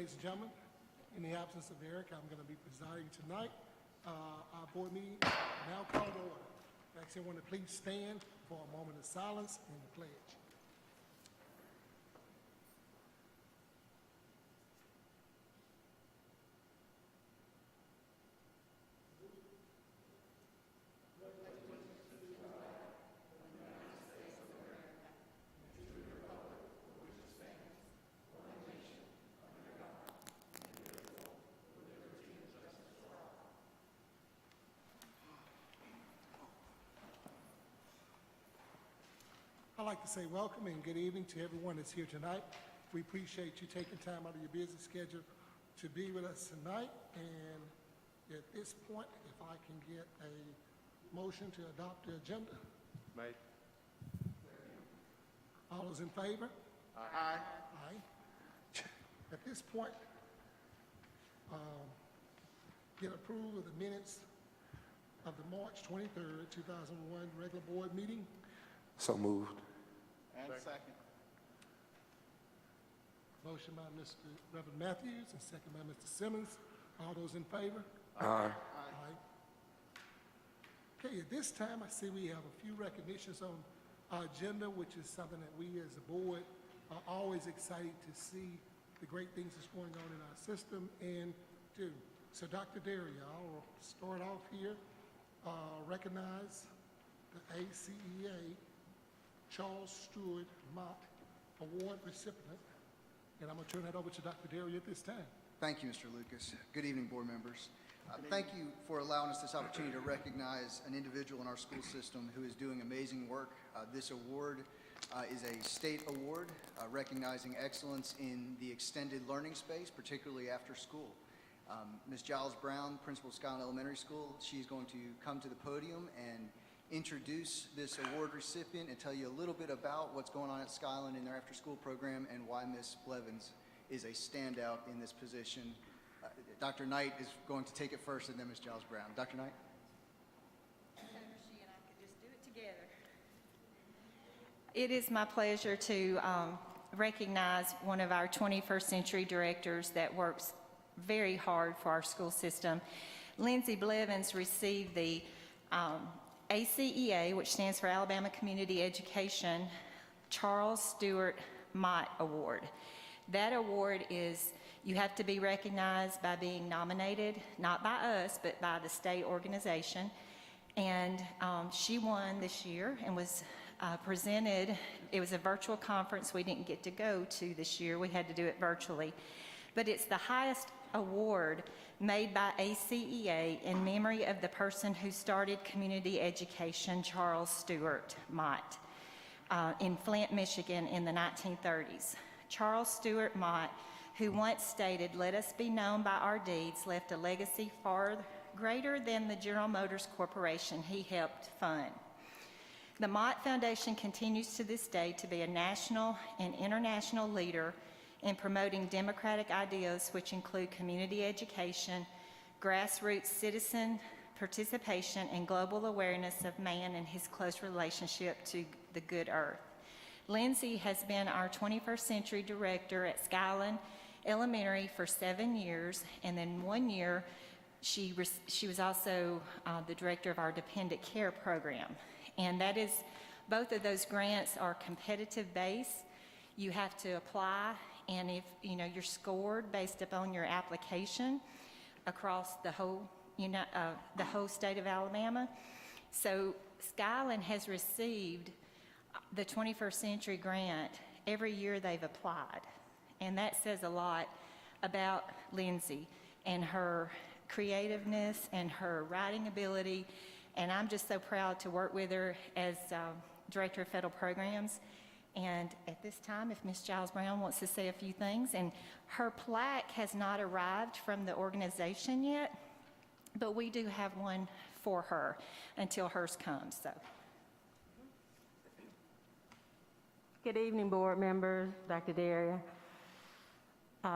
ladies and gentlemen. In the absence of Eric, I'm going to be presiding tonight. Our board meeting is now called to order. I ask everyone to please stand for a moment of silence and the pledge. I'd like to say welcome and good evening to everyone that's here tonight. We appreciate you taking time out of your busy schedule to be with us tonight. And at this point, if I can get a motion to adopt the agenda. Made. All those in favor? Aye. Aye. At this point, get approval of the minutes of the March 23rd, 2001 regular board meeting. So moved. And second. Motion by Mr. Reverend Matthews and second by Mr. Simmons. All those in favor? Aye. Aye. Okay, at this time, I see we have a few recognitions on our agenda, which is something that we as a board are always excited to see the great things that's going on in our system and do. So Dr. Derry, I'll start off here. Recognize the ACEA Charles Stewart Mott Award recipient. And I'm going to turn that over to Dr. Derry at this time. Thank you, Mr. Lucas. Good evening, board members. Thank you for allowing us this opportunity to recognize an individual in our school system who is doing amazing work. This award is a state award recognizing excellence in the extended learning space, particularly after school. Ms. Giles Brown, principal of Skyline Elementary School, she's going to come to the podium and introduce this award recipient and tell you a little bit about what's going on at Skyline in their after-school program and why Ms. Blevins is a standout in this position. Dr. Knight is going to take it first and then Ms. Giles Brown. Dr. Knight? So she and I could just do it together. It is my pleasure to recognize one of our 21st century directors that works very hard for our school system. Lindsay Blevins received the ACEA, which stands for Alabama Community Education, Charles Stewart Mott Award. That award is, you have to be recognized by being nominated, not by us, but by the state organization. And she won this year and was presented. It was a virtual conference we didn't get to go to this year. We had to do it virtually. But it's the highest award made by ACEA in memory of the person who started community education, Charles Stewart Mott, in Flint, Michigan in the 1930s. Charles Stewart Mott, who once stated, "Let us be known by our deeds," left a legacy far greater than the General Motors Corporation he helped fund. The Mott Foundation continues to this day to be a national and international leader in promoting democratic ideas, which include community education, grassroots citizen participation, and global awareness of man and his close relationship to the good earth. Lindsay has been our 21st century director at Skyline Elementary for 7 years, and then 1 year she was also the director of our dependent care program. And that is, both of those grants are competitive based. You have to apply, and if you're scored based upon your application across the whole state of Alabama. So Skyline has received the 21st century grant every year they've applied, and that says a lot about Lindsay and her creativeness and her writing ability. And I'm just so proud to work with her as Director of Federal Programs. And at this time, if Ms. Giles Brown wants to say a few things, and her plaque has not arrived from the organization yet, but we do have one for her until hers comes. So. Good evening, board members, Dr. Daria.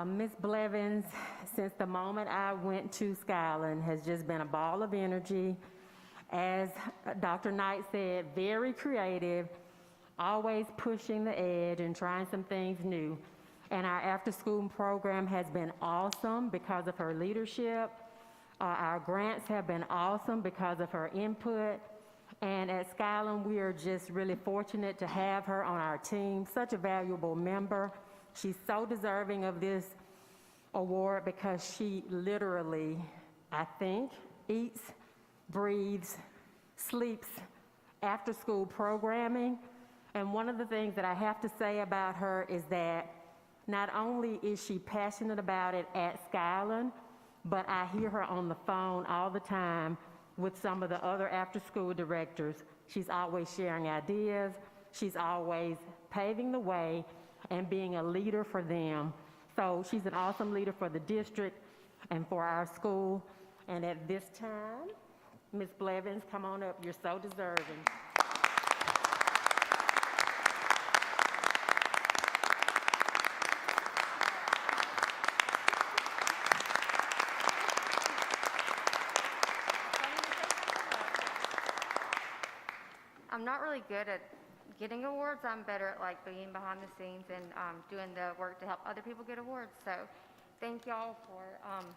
Ms. Blevins, since the moment I went to Skyline, has just been a ball of energy. As Dr. Knight said, very creative, always pushing the edge and trying some things new. And our after-school program has been awesome because of her leadership. Our grants have been awesome because of her input. And at Skyland, we are just really fortunate to have her on our team, such a valuable member. She's so deserving of this award because she literally, I think, eats, breathes, sleeps after-school programming. And one of the things that I have to say about her is that not only is she passionate about it at Skyland, but I hear her on the phone all the time with some of the other after-school directors. She's always sharing ideas. She's always paving the way and being a leader for them. So she's an awesome leader for the district and for our school. And at this time, Ms. Blevins, come on up. You're so deserving. I'm not really good at getting awards. I'm better at like being behind the scenes and doing the work to help other people get awards. So thank y'all for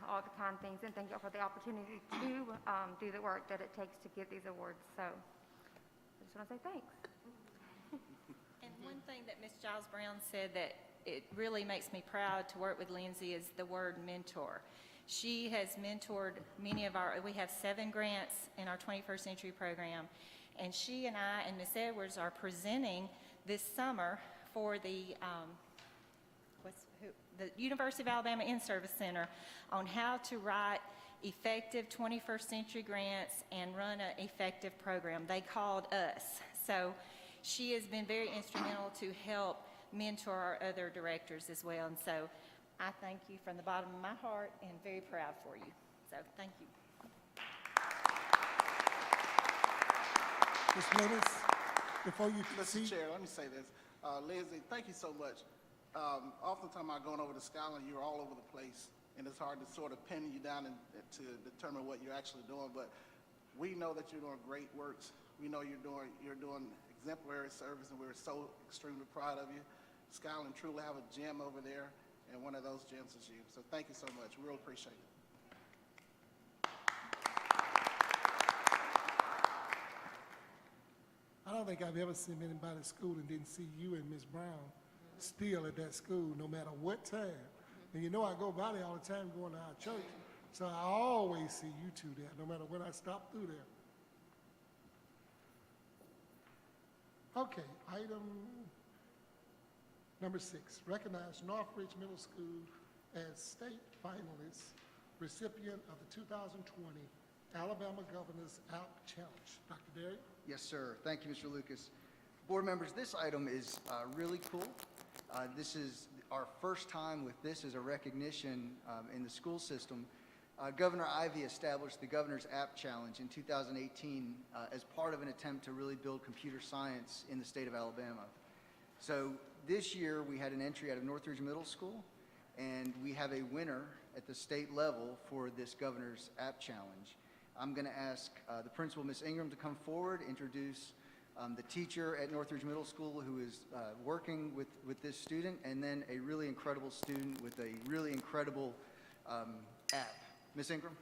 all the kind things, and thank y'all for the opportunity to do the work that it takes to get these awards. So I just want to say thanks. And one thing that Ms. Giles Brown said that it really makes me proud to work with Lindsay is the word mentor. She has mentored many of we have 7 grants in our 21st Century program, and she and I and Ms. Edwards are presenting this summer for the University of Alabama In-Service Center on how to write effective 21st century grants and run an effective program. They called us. So she has been very instrumental to help mentor our other directors as well. And so I thank you from the bottom of my heart and very proud for you. So thank you. Ms. Blevins, before you Mr. proceed, Chair, let me say this. Lindsay, thank you so much. Oftentimes I'm going over to Skyland, you're all over the place, and it's hard to sort of pin you down and to determine what you're actually doing. But we know that you're doing great works. We know you're doing exemplary service, and we're so extremely proud of you. Skyland truly have a gem over there, and one of those gems is you. So thank you so much. We really appreciate it. I don't think I've ever seen anybody at school and didn't see you and Ms. Brown still at that school, no matter what time. And you know I go by there all the time going to our church, so I always see you two there, no matter when I stop through there. Okay, item number 6, recognize Northridge Middle School as state finalist, recipient of the 2020 Alabama Governor's App Challenge. Dr. Derry? Yes, sir. Thank you, Mr. Lucas. Board members, this item is really cool. This is our first time with this as a recognition in the school system. Governor Ivey established the Governor's App Challenge in 2018 as part of an attempt to really build computer science in the state of Alabama. So this year we had an entry out of Northridge Middle School, and we have a winner at the state level for this Governor's App Challenge. I'm going to ask the principal, Ms. Ingram, to come forward, introduce the teacher at Northridge Middle School who is working with this student, and then a really incredible student with a really incredible app. Ms. Ingram?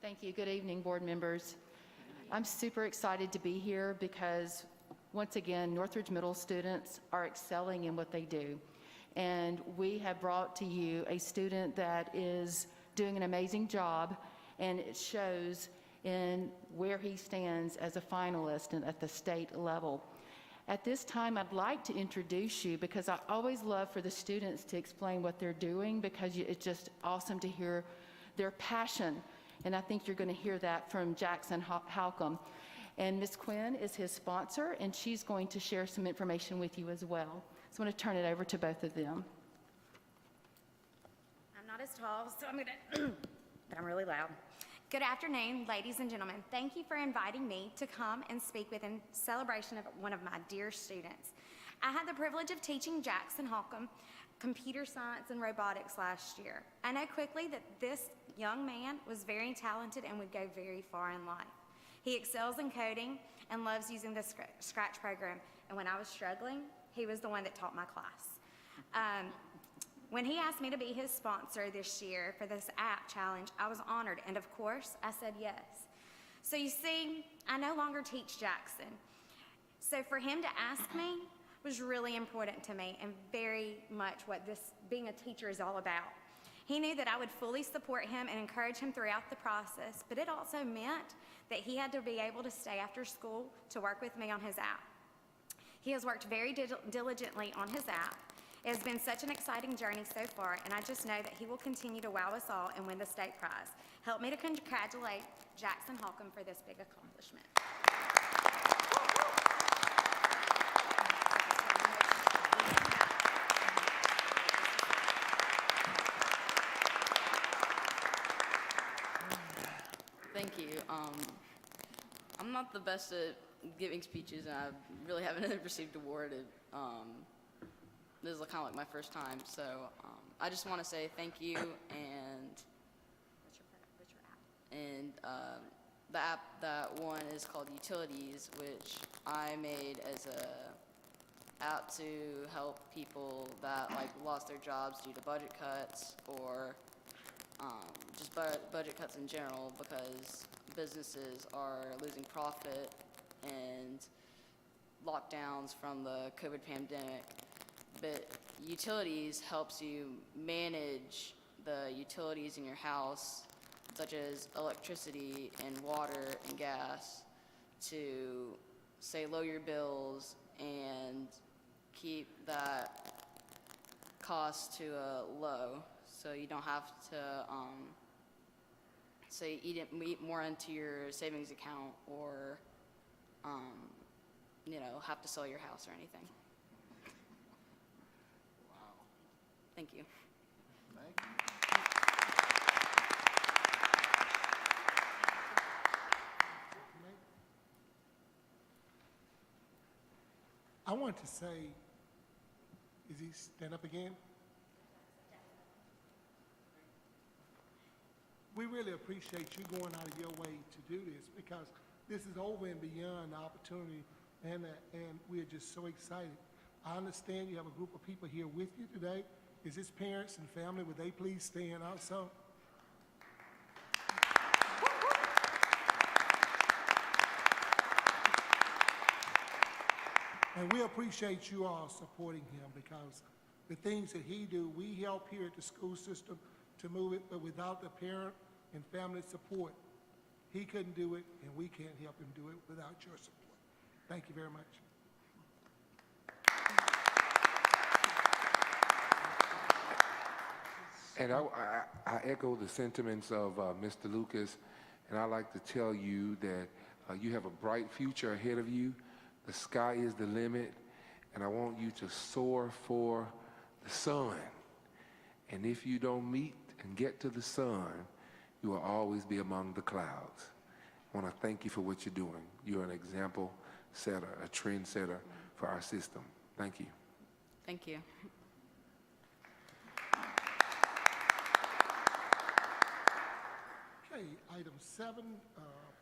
Thank you. Good evening, board members. I'm super excited to be here because, once again, Northridge Middle students are excelling in what they do. And we have brought to you a student that is doing an amazing job, and it shows in where he stands as a finalist and at the state level. At this time, I'd like to introduce you because I always love for the students to explain what they're doing because it's just awesome to hear their passion. And I think you're going to hear that from Jackson Halcomb. And Ms. Quinn is his sponsor, and she's going to share some information with you as well. So I'm going to turn it over to both of them. I'm not as tall, so I'm going to, but I'm really loud. Good afternoon, ladies and gentlemen. Thank you for inviting me to come and speak in celebration of one of my dear students. I had the privilege of teaching Jackson Halcomb computer science and robotics last year. I know quickly that this young man was very talented and would go very far in life. He excels in coding and loves using the Scratch program. And when I was struggling, he was the one that taught my class. When he asked me to be his sponsor this year for this app challenge, I was honored, and of course, I said yes. So you see, I no longer teach Jackson. So for him to ask me was really important to me and very much what this being a teacher is all about. He knew that I would fully support him and encourage him throughout the process, but it also meant that he had to be able to stay after school to work with me on his app. He has worked very diligently on his app. It has been such an exciting journey so far, and I just know that he will continue to wow us all and win the state prize. Help me to congratulate Jackson Holcomb for this big accomplishment. Thank you. I'm not the best at giving speeches, and I really haven't received an award. This is kind of like my first time, so I just want to say thank you. And the app that won is called Utilities, which I made as a app to help people that lost their jobs due to budget cuts or just budget cuts in general, because businesses are losing profit and lockdowns from the COVID pandemic. But Utilities helps you manage the utilities in your house, such as electricity and water and gas, to say lower your bills and keep that cost to a low, so you don't have to say eat more into your savings account or have to sell your house or anything. Wow. Thank you. Thank you. I want to say, is he stand up again? We really appreciate you going out of your way to do this, because this is over and beyond the opportunity, and we're just so excited. I understand you have a group of people here with you today. Is his parents and family, would they please stand also? And we appreciate you all supporting him, because the things that he do, we help here at the school system to move it, but without the parent and family support, he couldn't do it, and we can't help him do it without your support. Thank you very much. And I echo the sentiments of Mr. Lucas, and I'd like to tell you that you have a bright future ahead of you. The sky is the limit, and I want you to soar for the sun. And if you don't meet and get to the sun, you will always be among the clouds. I want to thank you for what you're doing. You're an example setter, a trend setter for our system. Thank you. Thank you. Okay, item 7,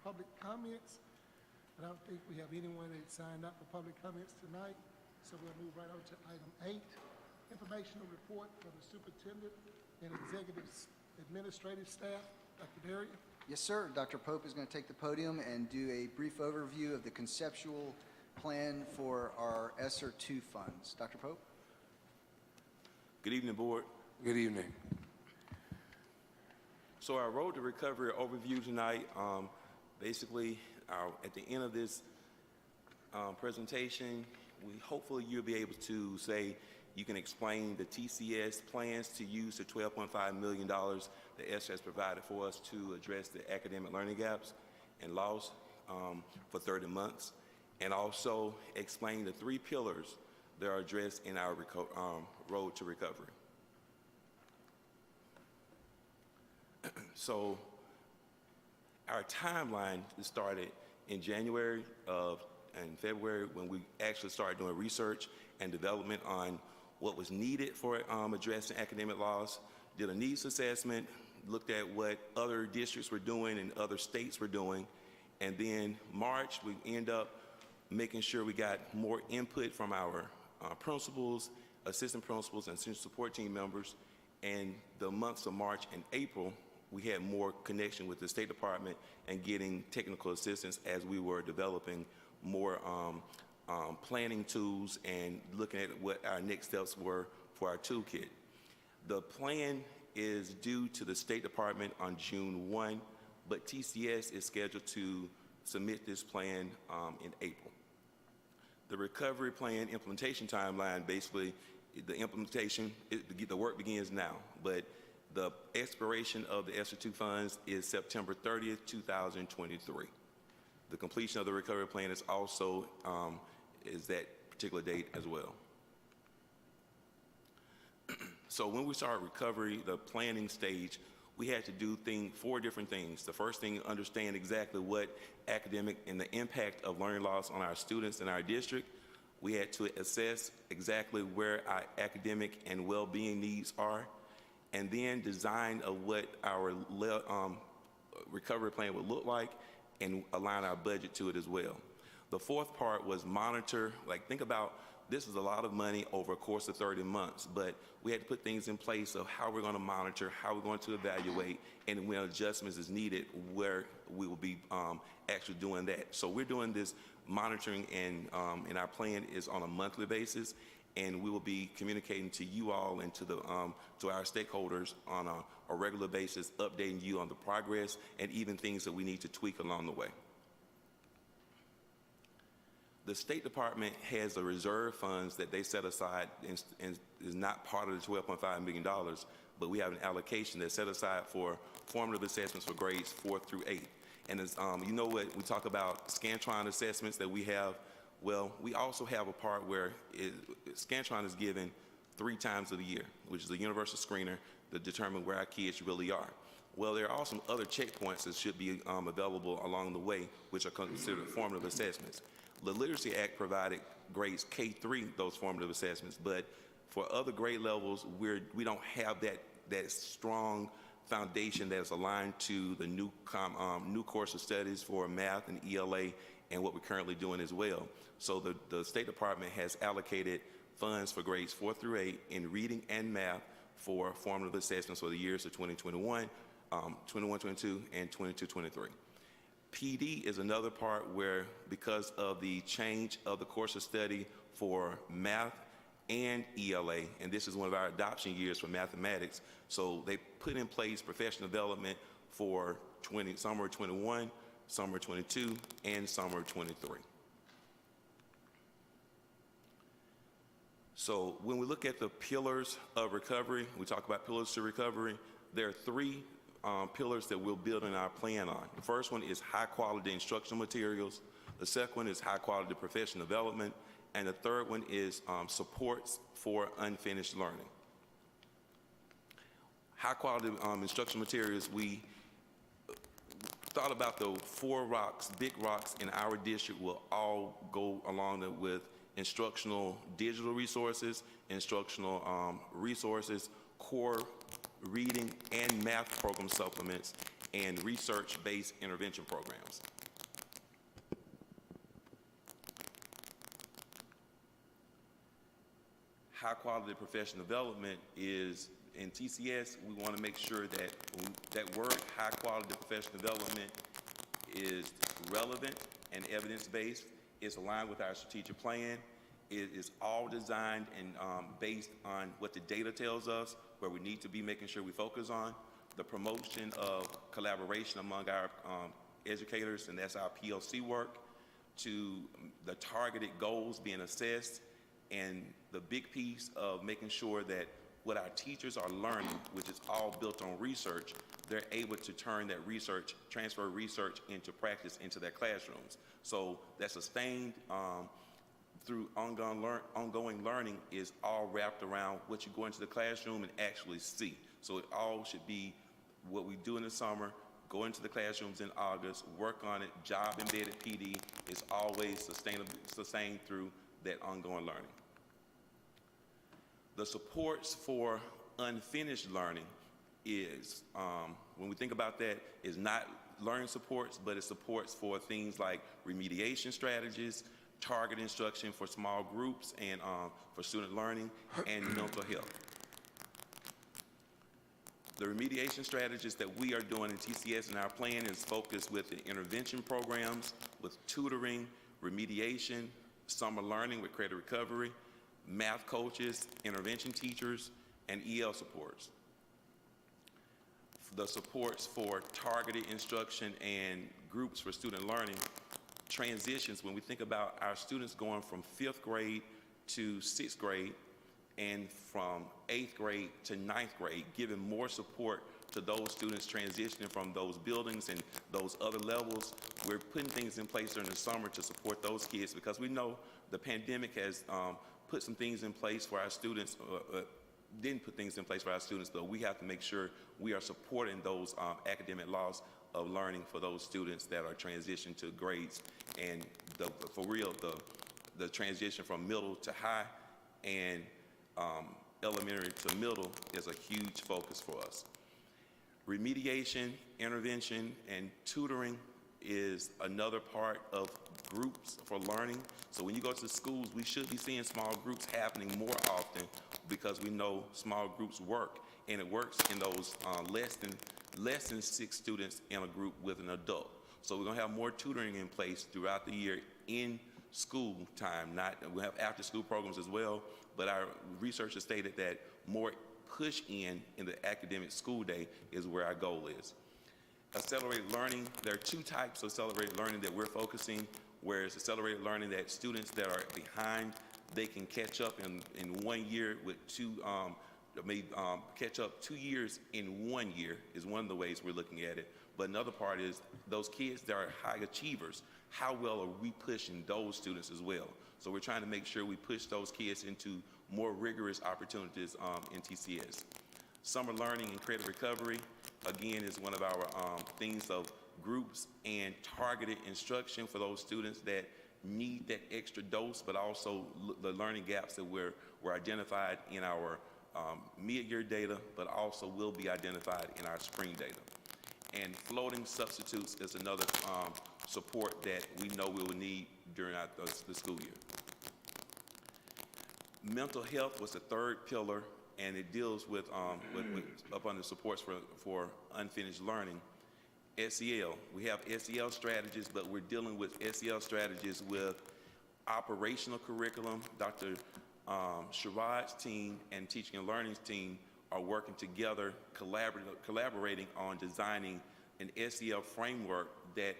public comments. I don't think we have anyone that signed up for public comments tonight, so we'll move right on to item 8, informational report for the superintendent and executive administrative staff. Dr. Daria? Yes, sir. Dr. Pope is going to take the podium and do a brief overview of the conceptual plan for our ESSER II funds. Dr. Pope? Good evening, Board. Good evening. So our Road to Recovery overview tonight, basically, at the end of this presentation, hopefully you'll be able to say you can explain the TCS plans to use the $12.5 million that ESSER has provided for us to address the academic learning gaps and loss for 30 months, and also explain the 3 pillars that are addressed in our Road to Recovery. So our timeline started in January and February, when we actually started doing research and development on what was needed for addressing academic loss, did a needs assessment, looked at what other districts were doing and other states were doing, and then March we end up making sure we got more input from our principals, assistant principals, and student support team members. And the months of March and April, we had more connection with the State Department and getting technical assistance as we were developing more planning tools and looking at what our next steps were for our toolkit. The plan is due to the State Department on June 1, but TCS is scheduled to submit this plan in April. The recovery plan implementation timeline, basically, the implementation, the work begins now, but the expiration of the ESSER II funds is September 30th, 2023. The completion of the recovery plan is also is that particular date as well. So when we start recovery, the planning stage, we had to do 4 different things. The first thing, understand exactly what academic and the impact of learning loss on our students in our district. We had to assess exactly where our academic and well-being needs are, and then design of what our recovery plan would look like and align our budget to it as well. The fourth part was monitor. Like, think about, this is a lot of money over a course of 30 months, but we had to put things in place of how we're going to monitor, how we're going to evaluate, and when adjustments is needed, where we will be actually doing that. So we're doing this monitoring, and our plan is on a monthly basis, and we will be communicating to you all and to the to our stakeholders on a regular basis, updating you on the progress and even things that we need to tweak along the way. The State Department has the reserve funds that they set aside and is not part of the $12.5 million, but we have an allocation that's set aside for formative assessments for grades 4 through 8. And as, you know what, we talk about Scantron assessments that we have. Well, we also have a part where Scantron is given 3 times of the year, which is a universal screener to determine where our kids really are. Well, there are also other checkpoints that should be available along the way, which are considered formative assessments. The Literacy Act provided grades K-3 those formative assessments, but for other grade levels, we don't have that strong foundation that's aligned to the new course of studies for math and ELA and what we're currently doing as well. So the State Department has allocated funds for grades 4 through 8 in reading and math for formative assessments for the years of 2021, 21-22, and 22-23. PD is another part where, because of the change of the course of study for math and ELA, and this is one of our adoption years for mathematics, so they put in place professional development for summer 21, summer 22, and summer 23. So when we look at the pillars of recovery, we talk about pillars to recovery, there are 3 pillars that we'll build in our plan on. The first one is high quality instructional materials. The second one is high quality professional development. And the third one is supports for unfinished learning. High quality instructional materials, we thought about the 4 rocks, big rocks in our district will all go along with instructional digital resources, instructional resources, core reading and math program supplements, and research-based intervention programs. High quality professional development is, in TCS, we want to make sure that that word high quality professional development is relevant and evidence-based, is aligned with our strategic plan. It is all designed and based on what the data tells us, where we need to be making sure we focus on, the promotion of collaboration among our educators, and that's our PLC work, to the targeted goals being assessed, and the big piece of making sure that what our teachers are learning, which is all built on research, they're able to turn that research, transfer research into practice into their classrooms. So that sustained through ongoing learning is all wrapped around what you go into the classroom and actually see. So it all should be what we do in the summer, go into the classrooms in August, work on it, job embedded PD is always sustained through that ongoing learning. The supports for unfinished learning is, when we think about that, is not learning supports, but it's supports for things like remediation strategies, target instruction for small groups and for student learning, and mental health. The remediation strategies that we are doing in TCS and our plan is focused with the intervention programs, with tutoring, remediation, summer learning with credit recovery, math coaches, intervention teachers, and EL supports. The supports for targeted instruction and groups for student learning transitions, when we think about our students going from 5th grade to 6th grade and from 8th grade to 9th grade, giving more support to those students transitioning from those buildings and those other levels. We're putting things in place during the summer to support those kids because we know the pandemic has put some things in place for our students, didn't put things in place for our students, but we have to make sure we are supporting those academic loss of learning for those students that are transitioning to grades. And for real, the transition from middle to high and elementary to middle is a huge focus for us. Remediation, intervention, and tutoring is another part of groups for learning. So when you go to schools, we should be seeing small groups happening more often because we know small groups work, and it works in those less than 6 students in a group with an adult. So we're gonna have more tutoring in place throughout the year in school time. We'll have after school programs as well, but our research has stated that more push in the academic school day is where our goal is. Accelerated learning, there are 2 types of accelerated learning that we're focusing, whereas accelerated learning that students that are behind, they can catch up in 1 year with catch up 2 years in 1 year is one of the ways we're looking at it. But another part is those kids that are high achievers, how well are we pushing those students as well? So we're trying to make sure we push those kids into more rigorous opportunities in TCS. Summer learning and credit recovery, again, is one of our things of groups and targeted instruction for those students that need that extra dose, but also the learning gaps that were identified in our mid-year data, but also will be identified in our spring data. And floating substitutes is another support that we know we will need during the school year. Mental health was the 3rd pillar, and it deals with up under supports for unfinished learning. SEL, we have SEL strategies, but we're dealing with SEL strategies with operational curriculum. Dr. Sherrod's team and teaching and learning team are working together, collaborating on designing an SEL framework that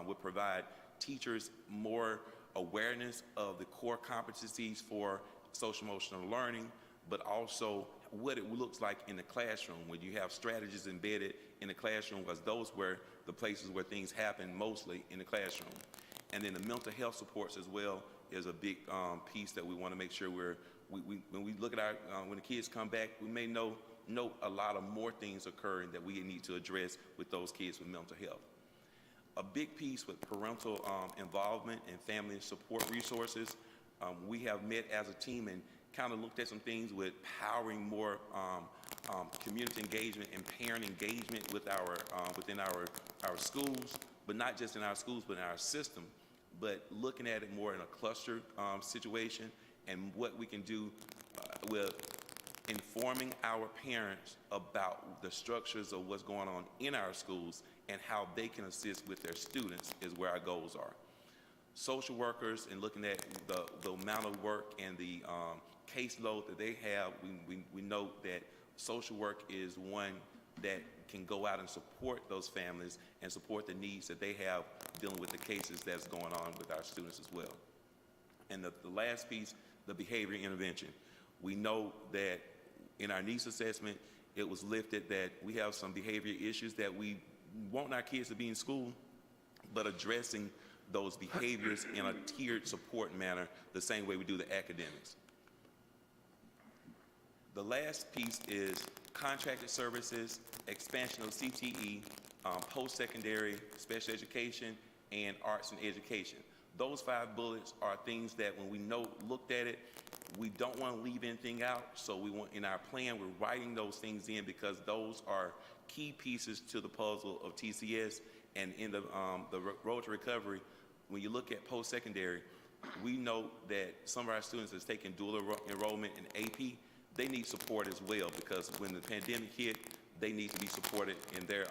would provide teachers more awareness of the core competencies for social emotional learning, but also what it looks like in the classroom when you have strategies embedded in the classroom, because those were the places where things happen mostly in the classroom. And then the mental health supports as well is a big piece that we want to make sure when we look at when the kids come back, we may note a lot of more things occurring that we need to address with those kids with mental health. A big piece with parental involvement and family support resources. We have met as a team and kind of looked at some things with powering more community engagement and parent engagement with within our schools, but not just in our schools, but in our system, but looking at it more in a cluster situation and what we can do with informing our parents about the structures of what's going on in our schools and how they can assist with their students is where our goals are. Social workers and looking at the amount of work and the caseload that they have, we note that social work is one that can go out and support those families and support the needs that they have dealing with the cases that's going on with our students as well. And the last piece, the behavior intervention. We know that in our needs assessment, it was lifted that we have some behavior issues that we want our kids to be in school, but addressing those behaviors in a tiered support manner, the same way we do the academics. The last piece is contracted services, expansion of CTE, post-secondary, special education, and arts and education. Those 5 bullets are things that when we looked at it, we don't want to leave anything out. So we want, in our plan, we're writing those things in because those are key pieces to the puzzle of TCS. And in the road to recovery, when you look at post-secondary, we know that some of our students that's taking dual enrollment in AP, they need support as well, because when the pandemic hit, they need to be supported in their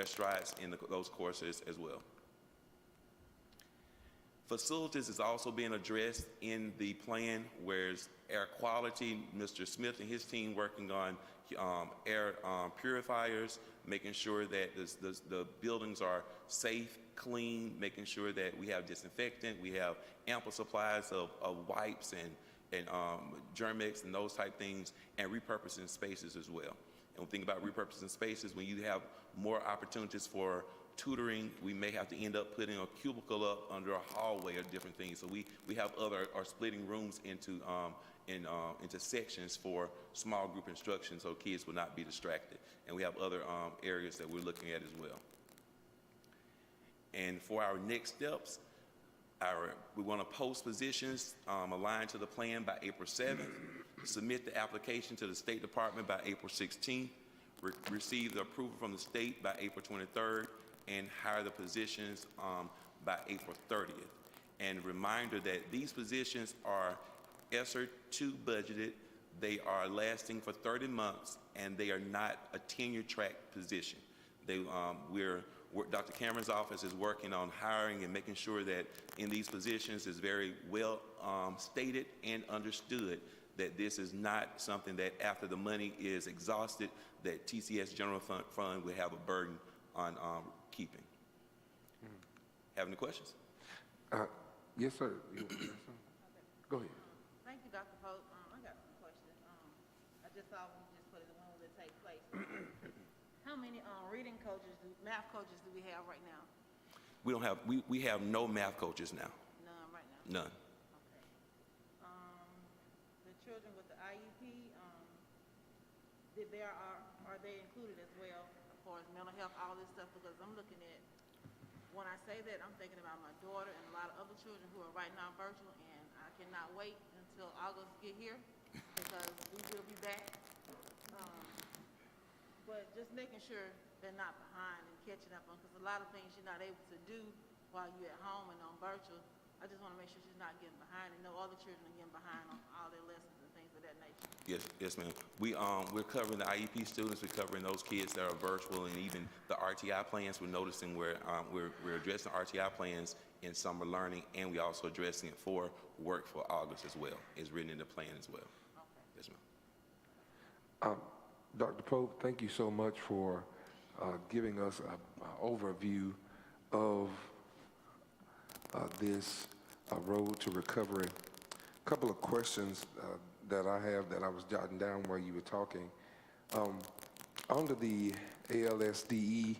strides in those courses as well. Facilities is also being addressed in the plan, whereas air quality, Mr. Smith and his team working on air purifiers, making sure that the buildings are safe, clean, making sure that we have disinfectant, we have ample supplies of wipes and Germex and those type things, and repurposing spaces as well. And we think about repurposing spaces, when you have more opportunities for tutoring, we may have to end up putting a cubicle up under a hallway or different things. So we have or splitting rooms into sections for small group instruction so kids will not be distracted. And we have other areas that we're looking at as well. And for our next steps, we want to post positions aligned to the plan by April 7th, submit the application to the State Department by April 16th, receive the approval from the state by April 23rd, and hire the positions by April 30th. And reminder that these positions are ESSER II budgeted, they are lasting for 30 months, and they are not a tenure track position. Dr. Cameron's office is working on hiring and making sure that in these positions is very well stated and understood that this is not something that after the money is exhausted, that TCS General Fund will have a burden on keeping. Have any questions? Yes, sir. Go ahead. Thank you, Dr. Pope. I got some questions. I just saw when you just put it in when will it take place. How many math coaches do we have right now? We don't have, we have no math coaches now. None right now? None. Okay. The children with the IEP, are they included as well as far as mental health, all this stuff? Because I'm looking at, when I say that, I'm thinking about my daughter and a lot of other children who are right now virtual, and I cannot wait until August get here because we will be back. But just making sure they're not behind and catching up on, because a lot of things you're not able to do while you're at home and on virtual. I just want to make sure she's not getting behind, and no other children are getting behind on all their lessons and things of that nature. Yes, ma'am. We're covering the IEP students. We're covering those kids that are virtual, and even the RTI plans. We're noticing where we're addressing RTI plans in summer learning, and we're also addressing it for work for August as well. It's written in the plan as well. Okay. Yes, ma'am. Dr. Pope, thank you so much for giving us an overview of this road to recovery. A couple of questions that I have that I was jotting down while you were talking. Under the ALSDE,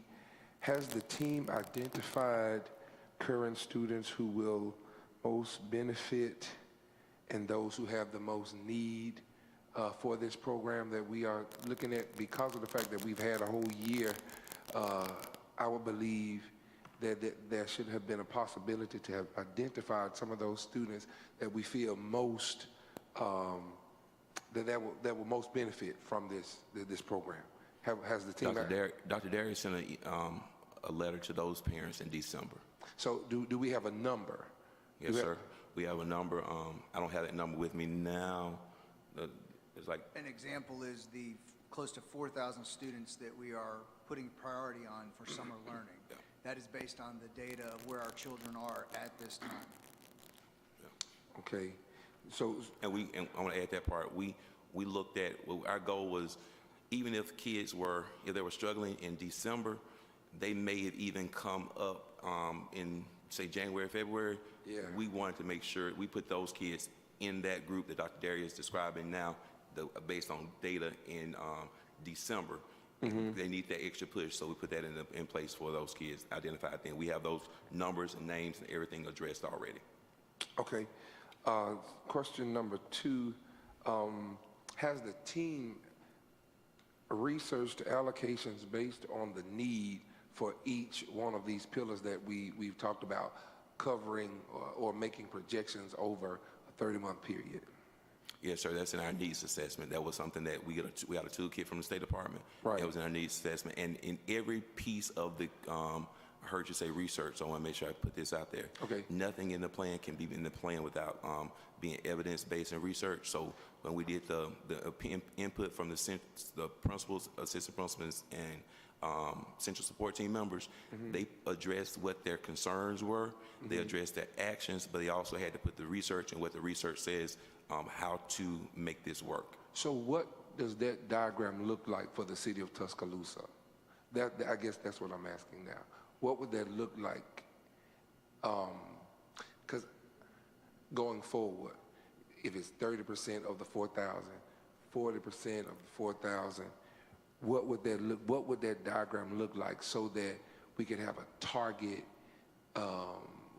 has the team identified current students who will most benefit and those who have the most need for this program that we are looking at? Because of the fact that we've had a whole year, I would believe that there should have been a possibility to have identified some of those students that we feel most, that will most benefit from this program. Has the team... Dr. Darius sent a letter to those parents in December. So do we have a number? Yes, sir. We have a number. I don't have that number with me now. It's like... An example is the close to 4,000 students that we are putting priority on for summer learning. Yeah. That is based on the data of where our children are at this time. Yeah. Okay. So... And I want to add that part. We looked at, our goal was, even if if they were struggling in December, they may have even come up in, say, January, February. Yeah. We wanted to make sure we put those kids in that group that Dr. Darius is describing now, based on data in December. Mm-hmm. They need that extra push, so we put that in place for those kids, identified then. We have those numbers and names and everything addressed already. Okay. Question number 2, has the team researched allocations based on the need for each one of these pillars that we've talked about, covering or making projections over a 30-month period? Yes, sir. That's in our needs assessment. That was something that we got a toolkit from the State Department. Right. That was in our needs assessment, and in every piece of the heard you say research, so I want to make sure I put this out there. Okay. Nothing in the plan can be in the plan without being evidence-based and research. So when we did the input from the principals, assistant principals, and central support team members, they addressed what their concerns were. They addressed their actions, but they also had to put the research and what the research says, how to make this work. So what does that diagram look like for the city of Tuscaloosa? I guess that's what I'm asking now. What would that look like? Because going forward, if it's 30% of the 4,000, 40% of the 4,000, what would that diagram look like so that we could have a target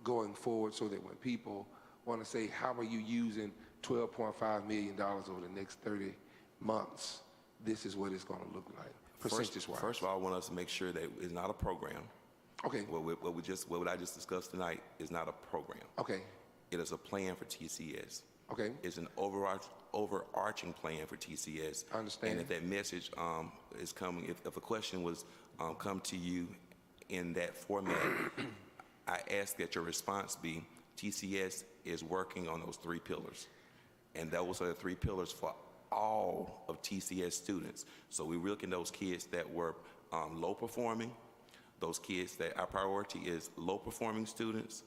going forward, so that when people want to say, how are you using $12.5 million over the next 30 months, this is what it's going to look like, percentage-wise? First of all, I want us to make sure that it's not a program. Okay. What I just discussed tonight is not a program. Okay. It is a plan for TCS. Okay. It's an overarching plan for TCS. I understand. And if that message is coming, if a question was come to you in that format, I ask that your response be, TCS is working on those 3 pillars. And those are the 3 pillars for all of TCS students. So we look at those kids that were low performing, those kids that our priority is low performing students,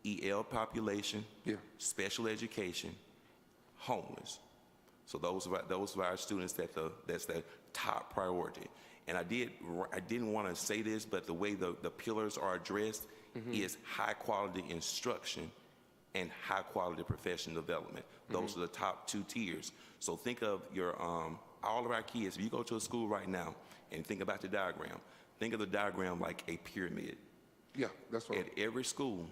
EL population, special education, homeless. So those are our students that's the top priority. And I didn't want to say this, but the way the pillars are addressed is high quality instruction and high quality professional development. Those are the top 2 tiers. So think of your all of our kids. If you go to a school right now and think about the diagram, think of the diagram like a pyramid. Yeah, that's right. At every school,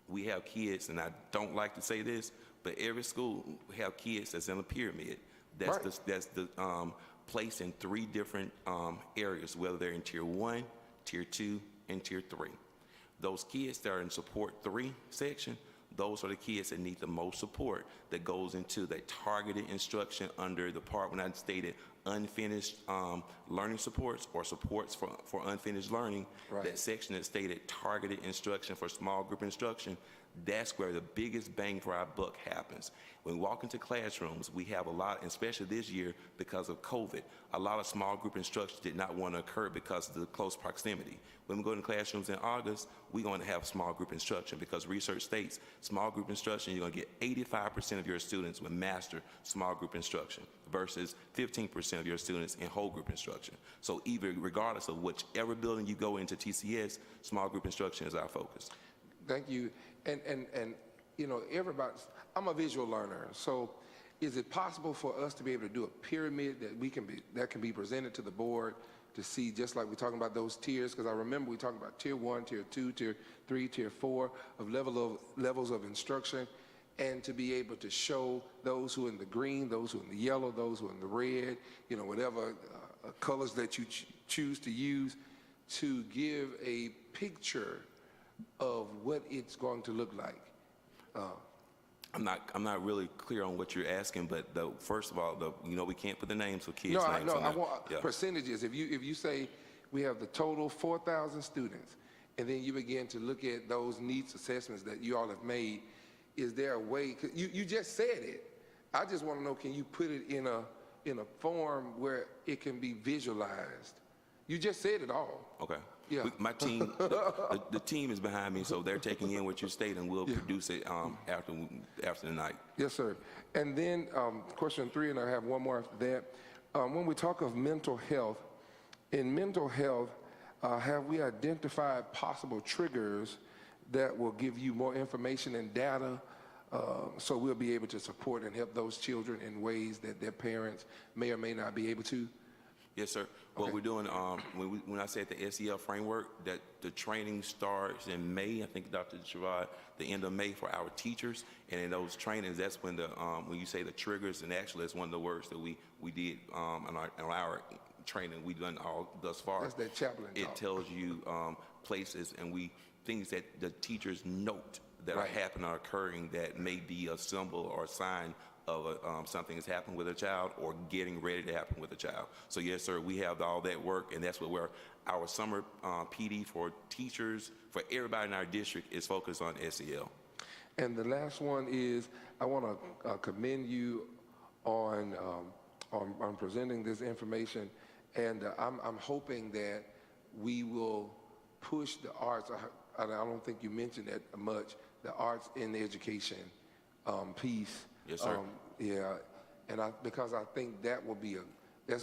we have kids, and I don't like to say this, but every school we have kids that's in a pyramid. That's placed in 3 different areas, whether they're in tier 1, tier 2, and tier 3. Those kids that are in support 3 section, those are the kids that need the most support, that goes into the targeted instruction under the part when I stated unfinished learning supports or supports for unfinished learning. Right. That section that stated targeted instruction for small group instruction, that's where the biggest bang for our buck happens. When we walk into classrooms, we have a lot, especially this year because of COVID, a lot of small group instruction did not want to occur because of the close proximity. When we go into classrooms in August, we're going to have small group instruction because research states small group instruction, you're going to get 85% of your students will master small group instruction versus 15% of your students in whole group instruction. So even regardless of whichever building you go into TCS, small group instruction is our focus. Thank you. And you know, I'm a visual learner, so is it possible for us to be able to do a pyramid that can be presented to the board to see, just like we're talking about those tiers? Because I remember we talked about tier 1, tier 2, tier 3, tier 4 of levels of instruction, and to be able to show those who are in the green, those who are in the yellow, those who are in the red, you know, whatever colors that you choose to use, to give a picture of what it's going to look like. I'm not really clear on what you're asking, but first of all, we can't put the names of kids. No, names I on there. want percentages. If you say we have the total 4,000 students, and then you begin to look at those needs assessments that you all have made, is there a way? 'Cause you just said it. I just want to know, can you put it in a form where it can be visualized? You just said it all. Okay. Yeah. My team, the team is behind me, so they're taking in what you state, and we'll produce it after the night. Yes, sir. And then question 3, and I have one more after that. When we talk of mental health, in mental health, have we identified possible triggers that will give you more information and data so we'll be able to support and help those children in ways that their parents may or may not be able to? Yes, sir. What we're doing, when I said the SEL framework, that the training starts in May, I think Dr. Sherrod, the end of May for our teachers, and in those trainings, that's when when you say the triggers, and actually that's one of the words that we did in our training we've done all thus far. That's that chaplain It talk. tells you places and things that the teachers note that are happening or occurring that may be a symbol or a sign of something that's happened with a child or getting ready to happen with a child. So yes, sir, we have all that work, and that's what our summer PD for teachers, for everybody in our district is focused on SEL. And the last one is, I want to commend you on presenting this information, and I'm hoping that we will push the arts. I don't think you mentioned that much, the arts in the education piece. Yes, sir. Yeah, and because I think that's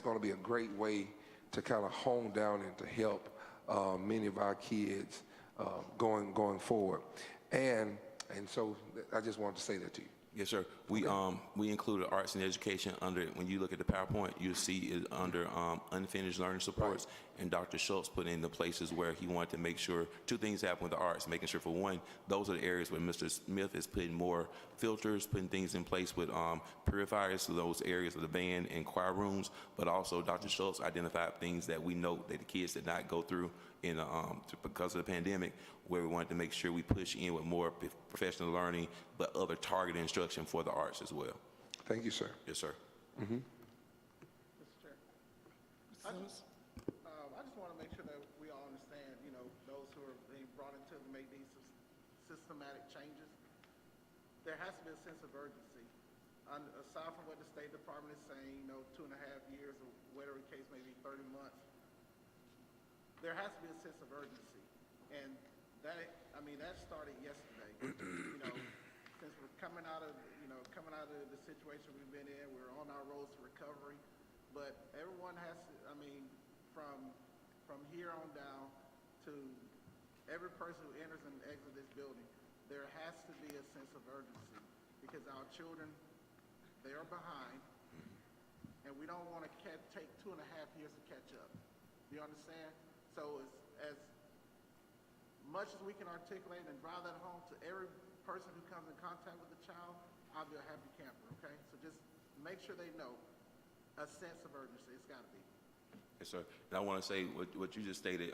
going to be a great way to kind of hone down and to help many of our kids going forward. And so I just wanted to say that to you. Yes, sir. We included arts and education under, when you look at the PowerPoint, you'll see it under unfinished learning supports. Right. And Dr. Schultz put in the places where he wanted to make sure two things happen with the arts, making sure, for one, those are the areas where Mr. Smith is putting more filters, putting things in place with purifiers to those areas of the band and choir rooms. But also Dr. Schultz identified things that we know that the kids did not go through because of the pandemic, where we wanted to make sure we push in with more professional learning, but other targeted instruction for the arts as well. Thank you, sir. Yes, sir. Mr. Chair. I just want to make sure that we all understand, those who are being brought in to make these systematic changes, there has to be a sense of urgency. Aside from what the State Department is saying, 2.5 years or whatever the case may be, 30 months, there has to be a sense of urgency. And that started yesterday. Since we're coming out of the situation we've been in, we're on our roads to recovery. But everyone has to, from here on down to every person who enters and exits this building, there has to be a sense of urgency, because our children, they are behind, and we don't want to take 2.5 years to catch up. Do you understand? So as much as we can articulate and drive that home to every person who comes in contact with the child, I'll be a happy camper, okay? So just make sure they know a sense of urgency. It's got to be. Yes, sir. And I want to say what you just stated,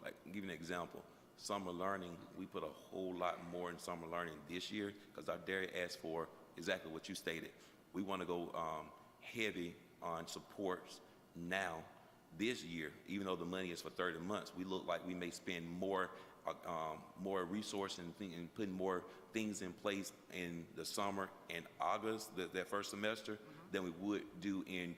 like give you an example. Summer learning, we put a whole lot more in summer learning this year because our dairy asked for exactly what you stated. We want to go heavy on supports now this year, even though the money is for 30 months. We look like we may spend more resources and putting more things in place in the summer and August, that first semester, than we would do in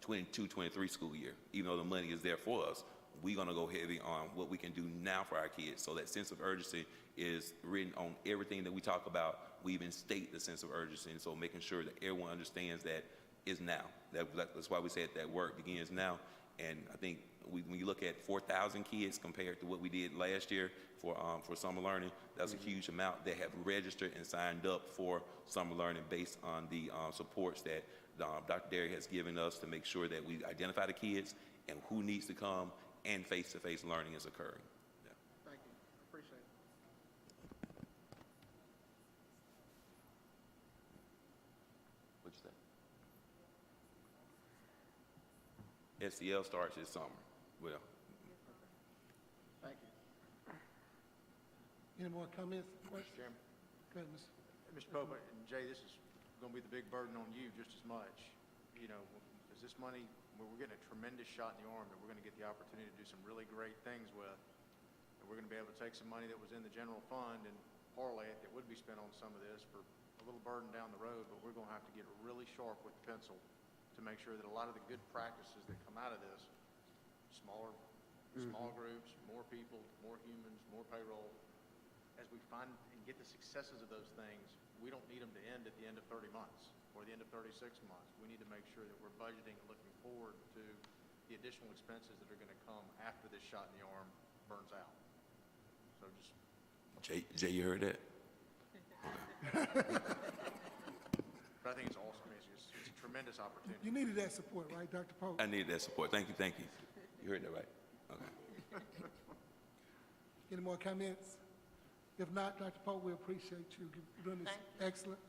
2022-23 school year. Even though the money is there for us, we're going to go heavy on what we can do now for our kids. So that sense of urgency is written on everything that we talk about. We even state the sense of urgency, and so making sure that everyone understands that is now. That's why we said that work begins now. And I think when you look at 4,000 kids compared to what we did last year for summer learning, that's a huge amount that have registered and signed up for summer learning based on the supports that Dr. Derry has given us to make sure that we identify the kids and who needs to come and face-to-face learning is occurring. Yeah. Thank you. Appreciate it. What'd you say? SEL starts this summer. Well. Thank you. Any more comments, questions? Chairman. Go ahead, Mr. Mr. Pope and Jay, this is going to be the big burden on you just as much. Is this money, we're getting a tremendous shot in the arm that we're going to get the opportunity to do some really great things with. And we're going to be able to take some money that was in the general fund and parlay it that would be spent on some of this for a little burden down the road, but we're going to have to get really sharp with the pencil to make sure that a lot of the good practices that come out of this, small groups, more people, more humans, more payroll, as we find and get the successes of those things, we don't need them to end at the end of 30 months or the end of 36 months. We need to make sure that we're budgeting and looking forward to the additional expenses that are going to come after this shot in the arm burns out. So just... Jay, you heard that? But I think it's awesome. It's a tremendous opportunity. You needed that support, right, Dr. Pope? I needed that support. Thank you. You heard that right. Okay. Any more comments? If not, Dr. Pope, we appreciate you doing this excellent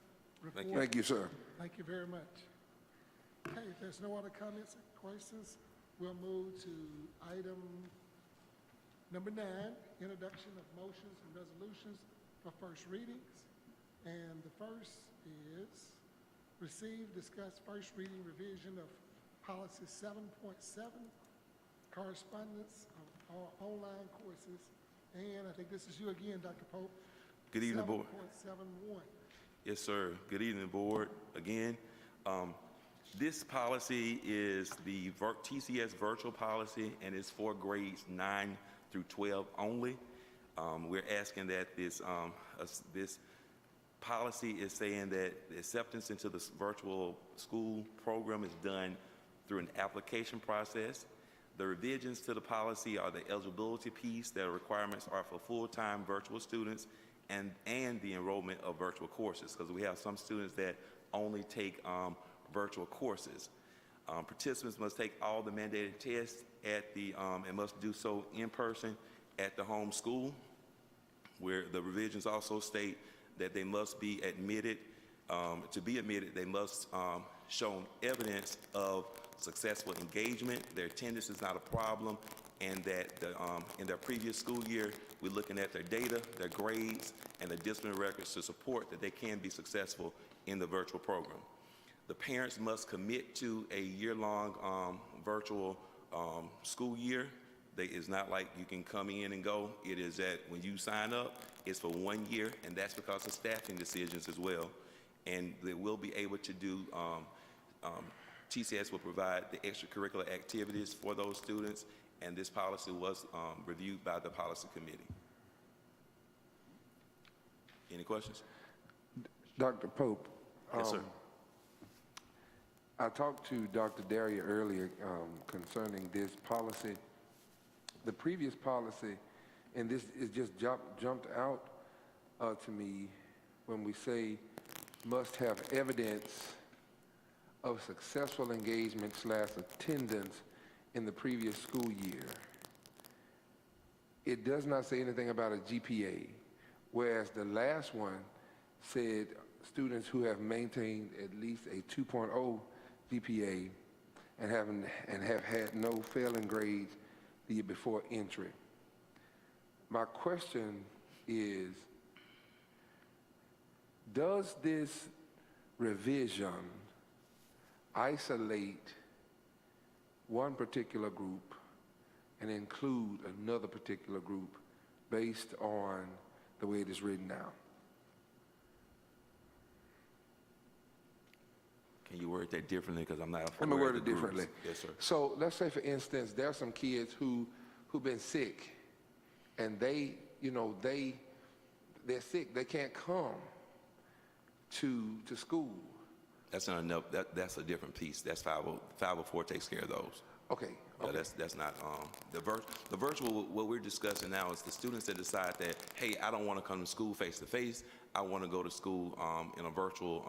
report. Thank you, sir. Thank you very much. Okay, if there's no other comments or questions, we'll move to item number 9, introduction of motions and resolutions for first readings. And the first is Receive, discuss first reading revision of policy 7.7, correspondence of all online courses. And I think this is you again, Dr. Pope. Good evening, Board. 7.71. Yes, sir. Good evening, Board. Again, this policy is the TCS virtual policy, and it's for grades 9 through 12 only. We're asking that this policy is saying that the acceptance into the virtual school program is done through an application process. The revisions to the policy are the eligibility piece. The requirements are for full-time virtual students and the enrollment of virtual courses, because we have some students that only take virtual courses. Participants must take all the mandated tests at the and must do so in person at the home school, where the revisions also state that they must be admitted. To be admitted, they must show evidence of successful engagement. Their attendance is not a problem, and that in their previous school year, we're looking at their data, their grades, and their disciplinary records to support that they can be successful in the virtual program. The parents must commit to a year-long virtual school year. It's not like you can come in and go. It is that when you sign up, it's for 1 year, and that's because of staffing decisions as well. And they will be able to do, TCS will provide the extracurricular activities for those students, and this policy was reviewed by the policy committee. Any questions? Dr. Pope. Yes, sir. I talked to Dr. Daria earlier concerning this policy. The previous policy, and this is just jumped out to me when we say must have evidence of successful engagement / attendance in the previous school year. It does not say anything about a GPA, whereas the last one said students who have maintained at least a 2.0 GPA and have had no failing grades the year before entry. My question is, does this revision isolate one particular group and include another particular group based on the way it is written now? Can you word that differently? Because I'm not. Let me word it differently. Yes, sir. So let's say, for instance, there are some kids who've been sick, and they're sick. They can't come to school. That's not enough. That's a different piece. That's 504 takes care of those. Okay. No, that's not the virtual. What we're discussing now is the students that decide that, hey, I don't want to come to school face to face. I want to go to school in a virtual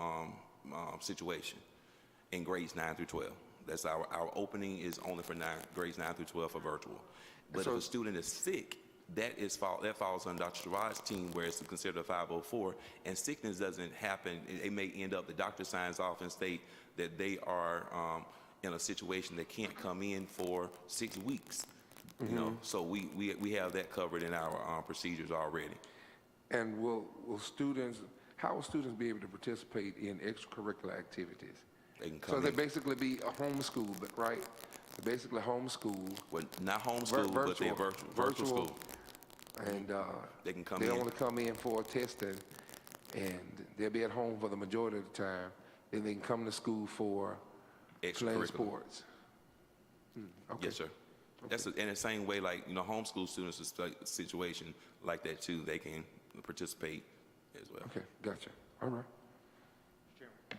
situation in grades 9 through 12. That's our opening is only for grades 9 through 12 for virtual. But if a student is sick, that falls on Dr. Sherrod's team, where it's considered a 504, and sickness doesn't happen. It may end up, the doctor signs off and state that they are in a situation that can't come in for 6 weeks. You know, so we have that covered in our procedures already. And how will students be able to participate in extracurricular activities? They can come So they in. basically be a homeschool, right? They're basically homeschool. Well, not homeschool, but they're virtual school. And They can come they in. only come in for testing, and they'll be at home for the majority of the time. Then they can come to school for playing Extracurricular. sports. Okay. Yes, sir. That's in the same way, like, homeschool students is a situation like that too. They can participate as well. Okay, gotcha. All right. Mr. Chairman,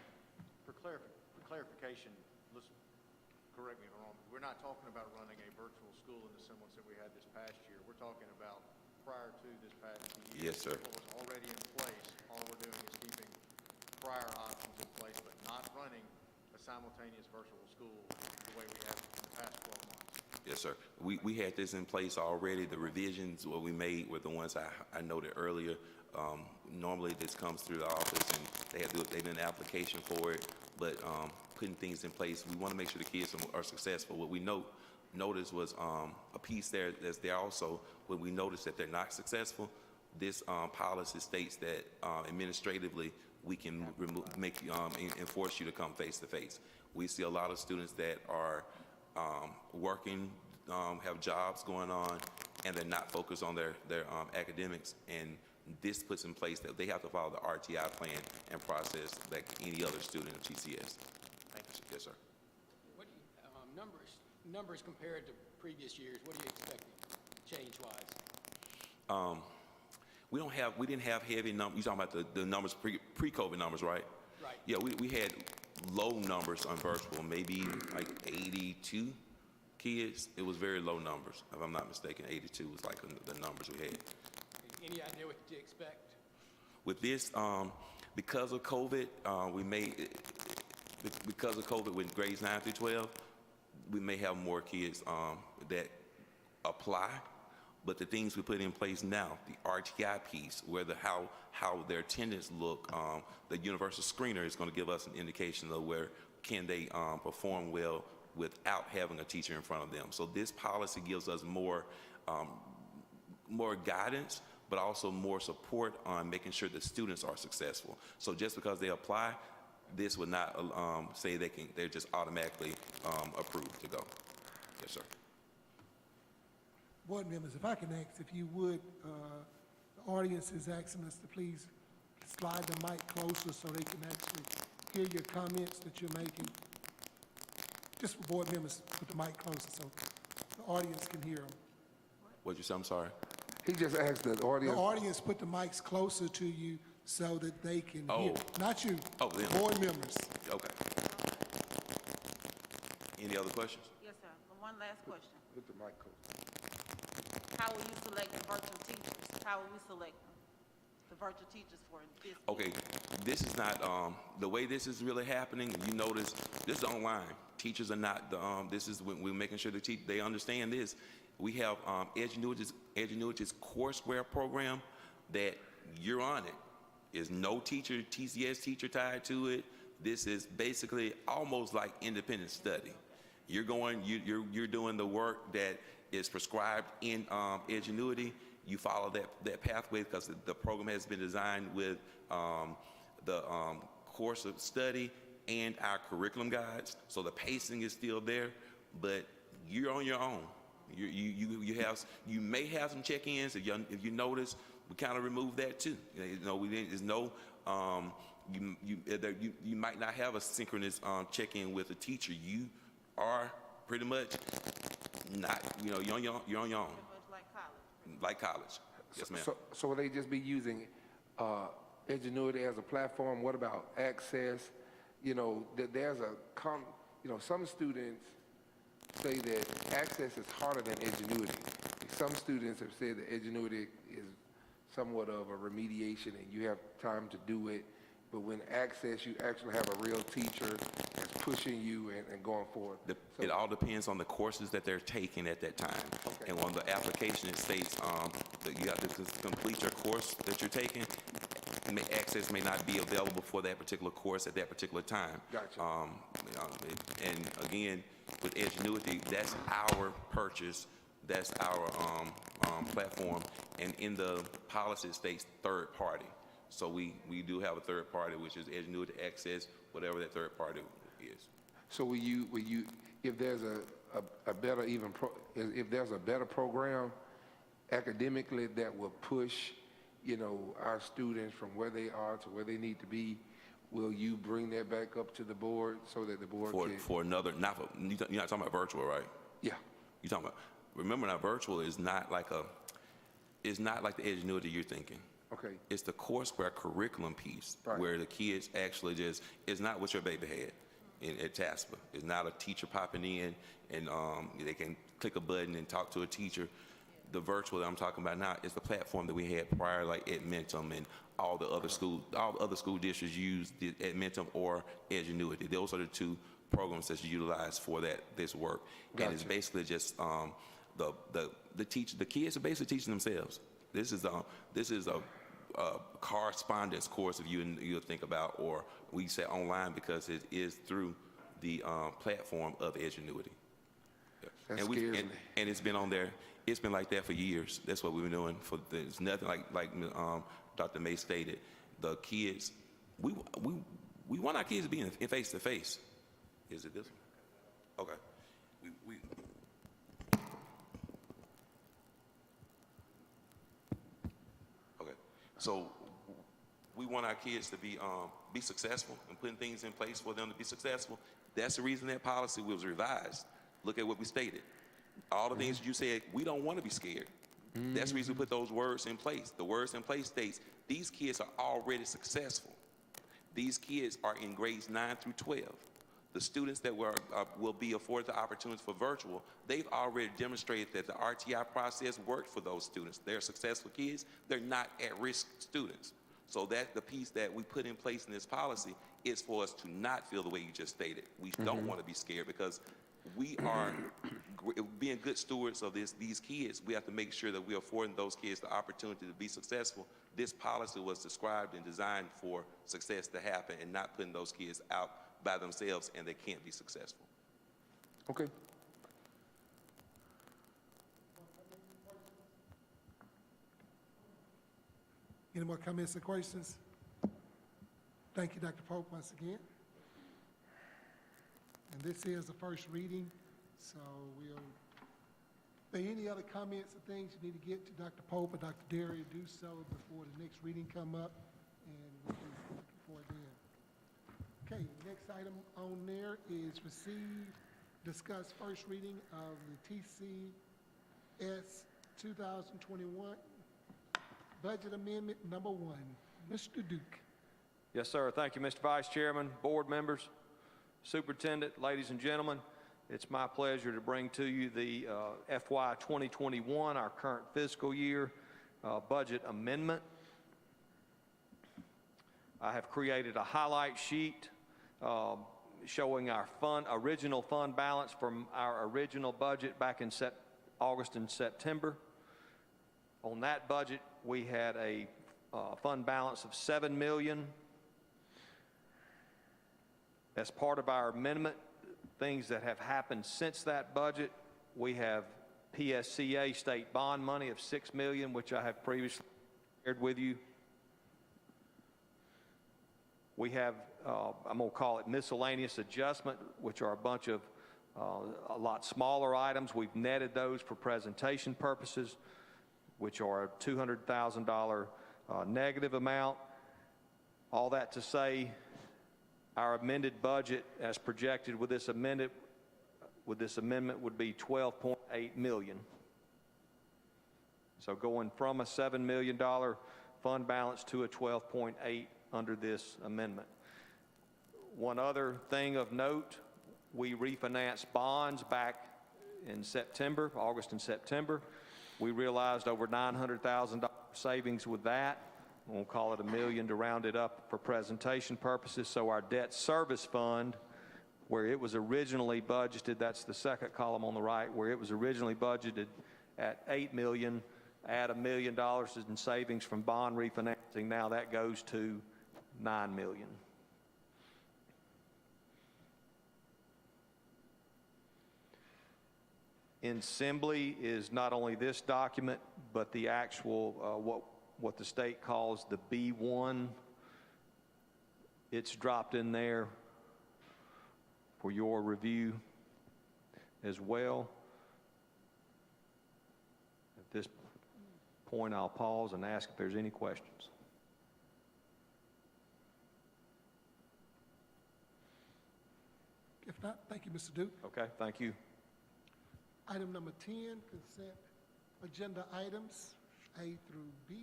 for clarification, listen, correct me if I'm wrong, we're not talking about running a virtual school in the semblance that we had this past year. We're talking about prior to this past year. Yes, sir. What was already in place, all we're doing is keeping prior options in place, but not running a simultaneous virtual school the way we have in the past 12 months. Yes, sir. We had this in place already. The revisions what we made were the ones I noted earlier. Normally this comes through the office and they did an application for it, but putting things in place, we want to make sure the kids are successful. What we noticed was a piece that's there also. When we notice that they're not successful, this policy states that administratively we can enforce you to come face to face. We see a lot of students that are working, have jobs going on, and they're not focused on their academics. And this puts in place that they have to follow the RTI plan and process like any other student at TCS. Thank you. Yes, sir. What do you, numbers compared to previous years, what are you expecting change-wise? We didn't have heavy numbers. You're talking about the numbers, pre-COVID numbers, right? Right. Yeah, we had low numbers on virtual, maybe like 82 kids. It was very low numbers. If I'm not mistaken, 82 was like the numbers we had. Any idea what you expect? With this, because of COVID, because of COVID with grades 9 through 12, we may have more kids that apply. But the things we put in place now, the RTI piece, where how their attendance look, the universal screener is going to give us an indication of where can they perform well without having a teacher in front of them. So this policy gives us more guidance, but also more support on making sure that students are successful. So just because they apply, this would not say they're just automatically approved to go. Yes, sir. Board members, if I can ask, if you would, the audience is asking us to please slide the mic closer so they can actually hear your comments that you're making. Just for board members, put the mic closer so the audience can hear them. What'd you say? I'm sorry. He just asked the audience. The audience put the mics closer to you so that they can hear. Not you, them. board members. Okay. Any other questions? Yes, sir. One last question. Put the mic closer. How will you select the virtual teachers? How will we select the virtual teachers for this? Okay, this is not, the way this is really happening, you notice, this is online. Teachers are not, this is when we're making sure they understand this. We have Edgenuity's courseware program that you're on it. There's no teacher, TCS teacher tied to it. This is basically almost like independent study. You're doing the work that is prescribed in Edgenuity. You follow that pathway because the program has been designed with the course of study and our curriculum guides. So the pacing is still there, but you're on your own. You may have some check-ins. If you notice, we kind of removed that too. There's no you might not have a synchronous check-in with a teacher. You are pretty much not, you're on your own. Pretty much like college. Like college. Yes, ma'am. So will they just be using Edgenuity as a platform? What about Access? There's some students say that Access is harder than Edgenuity. Some students have said that Edgenuity is somewhat of a remediation and you have time to do it. But when Access, you actually have a real teacher that's pushing you and going forward. It all depends on the courses that they're taking at that time. Okay. And on the application, it states that you have to complete your course that you're taking. Access may not be available for that particular course at that particular time. Gotcha. And again, with Edgenuity, that's our purchase. That's our platform. And in the policy, it states third party. So we do have a third party, which is Edgenuity Access, whatever that third party is. So will you if there's a better if there's a better program academically that will push, our students from where they are to where they need to be, will you bring that back up to the board so that the board can? For another, you're not talking about virtual, right? Yeah. You're talking about, remember now, virtual is not like the Edgenuity you're thinking. Okay. It's the courseware curriculum piece, right, where the kids actually it's not what your baby had at TASPA. It's not a teacher popping in and they can click a button and talk to a teacher. The virtual that I'm talking about now is the platform that we had prior, like Edmentum and all the other school districts use Edmentum or Edgenuity. Those are the two programs that's utilized for this work. Gotcha. And it's basically just the kids are basically teaching themselves. This is a correspondence course, if you think about, or we say online because it is through the platform of Edgenuity. Yeah. And it's been on there. It's been like that for years. That's what we've been doing. There's nothing like Dr. May stated. The kids we want our kids to be in face-to-face. Is it this one? Okay. Okay. So we want our kids to be successful and putting things in place for them to be successful. That's the reason that policy was revised. Look at what we stated. All the things you said, we don't want to be scared. That's the reason we put those words in place. The words in place states, these kids are already successful. These kids are in grades 9 through 12. The students that will be afforded the opportunities for virtual, they've already demonstrated that the RTI process worked for those students. They're successful kids. They're not at-risk students. So that the piece that we put in place in this policy is for us to not feel the way you just stated. We don't want to be scared because we are being good stewards of these kids. We have to make sure that we're affording those kids the opportunity to be successful. This policy was described and designed for success to happen and not putting those kids out by themselves and they can't be successful. Okay. Any more comments or questions? Thank you, Dr. Pope, once again. And this is the first reading, so if there are any other comments or things you need to get to Dr. Pope or Dr. Derry, do so before the next reading come up, and we can look for it then. Okay, next item on there is receive, discuss first reading of the TCS 2021 Budget Amendment Number 1. Mr. Duke. Yes, sir. Thank you, Mr. Vice Chairman, board members, superintendent, ladies and gentlemen. It's my pleasure to bring to you the FY 2021, our current fiscal year, budget amendment. I have created a highlight sheet showing our original fund balance from our original budget back in August and September. On that budget, we had a fund balance of $7 million. As part of our amendment, things that have happened since that budget, we have PSCA state bond money of $6 million, which I have previously shared with you. We have, I'm going to call it miscellaneous adjustment, which are a bunch of a lot smaller items. We've netted those for presentation purposes, which are a $200,000 negative amount. All that to say, our amended budget as projected with this amendment would be $12.8 million. So going from a $7 million fund balance to a 12.8 under this amendment. One other thing of note, we refinanced bonds back in September, August and September. We realized over $900,000 savings with that. We'll call it $1 million to round it up for presentation purposes. So our debt service fund, where it was originally budgeted, that's the second column on the right, where it was originally budgeted at $8 million, add $1 million in savings from bond refinancing, now that goes to $9 million. In assembly is not only this document, but the actual, what the state calls the B1. It's dropped in there for your review as well. At this point, I'll pause and ask if there's any questions. If not, thank you, Mr. Duke. Okay, thank you. Item number 10, consent agenda items, A through B.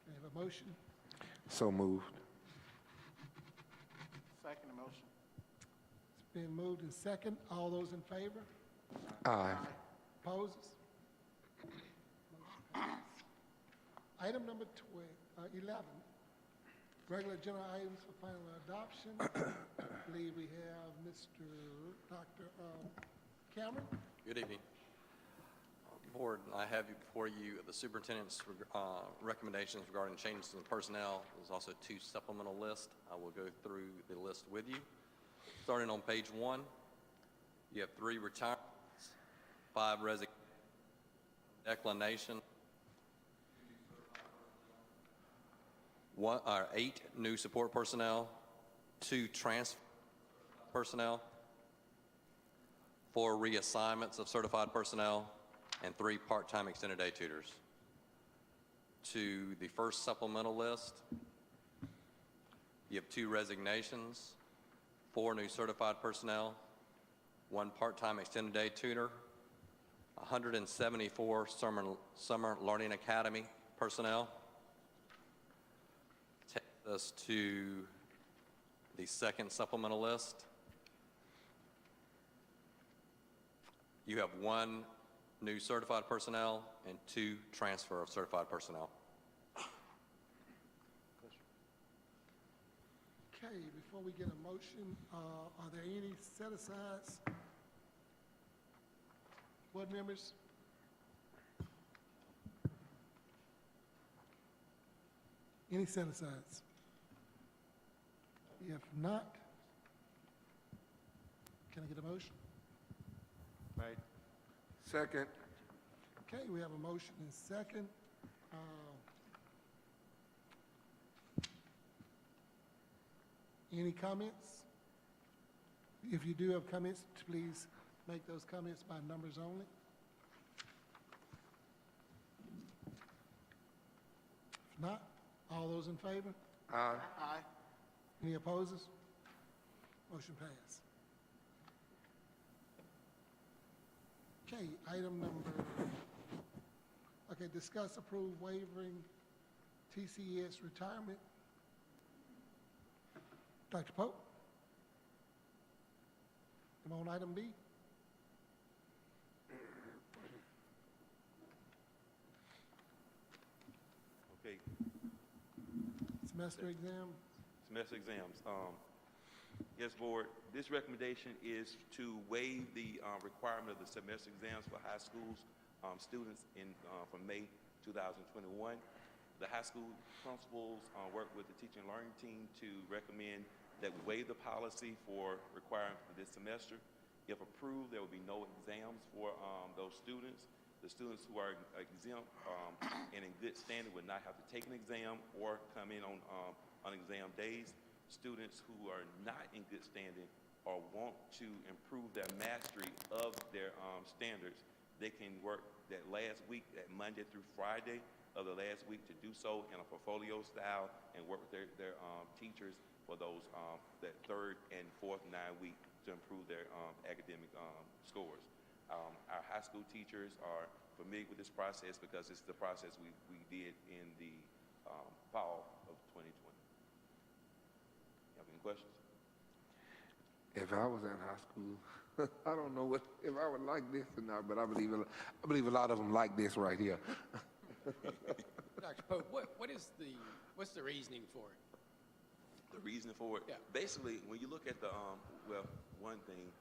Can I have a motion? So moved. Second motion. It's been moved and second. All those in favor? Aye. Opposes? Motion passes. Item number 11, regular agenda items for final adoption. I believe we have Dr. Cameron. Good evening. Board, I have before you the superintendent's recommendations regarding changes in personnel. There's also 2 supplemental lists. I will go through the list with you. Starting on page 1, you have 3 retirements, 5 resignations, declination. 8 new support personnel, 2 transfer personnel, 4 reassignments of certified personnel, and 3 part-time extended day tutors. To the first supplemental list, you have 2 resignations, 4 new certified personnel, 1 part-time extended day tutor, 174 summer learning academy personnel. Takes us to the second supplemental list. You have 1 new certified personnel and 2 transfer of certified personnel. Okay, before we get a motion, are there any set-asides? Board members? Any set-asides? If not, can I get a motion? Made. Second. Okay, we have a motion and second. Any comments? If you do have comments, please make those comments by numbers only. If not, all those in favor? Aye. Aye. Any opposers? Motion passed. Okay, item number, discuss, approve waiving TCS retirement. Dr. Pope? I'm on item B. Okay, Semester exam. semester exams. Yes, Board, this recommendation is to waive the requirement of the semester exams for high schools students from May 2021. The high school principals work with the teaching and learning team to recommend that we waive the policy for requirement for this semester. If approved, there will be no exams for those students. The students who are exempt and in good standing would not have to take an exam or come in on exam days. Students who are not in good standing or want to improve their mastery of their standards, they can work that last week, that Monday through Friday of the last week, to do so in a portfolio style and work with their teachers for those that 3rd and 4th 9 week to improve their academic scores. Our high school teachers are familiar with this process because it's the process we did in the fall of 2020. You have any questions? If I was in high school, I don't know if I would like this or not, but I believe a lot of them like this right here. Dr. Pope, what's the reasoning for it? The reason for it? Yeah. Basically, when you look at the, one thing,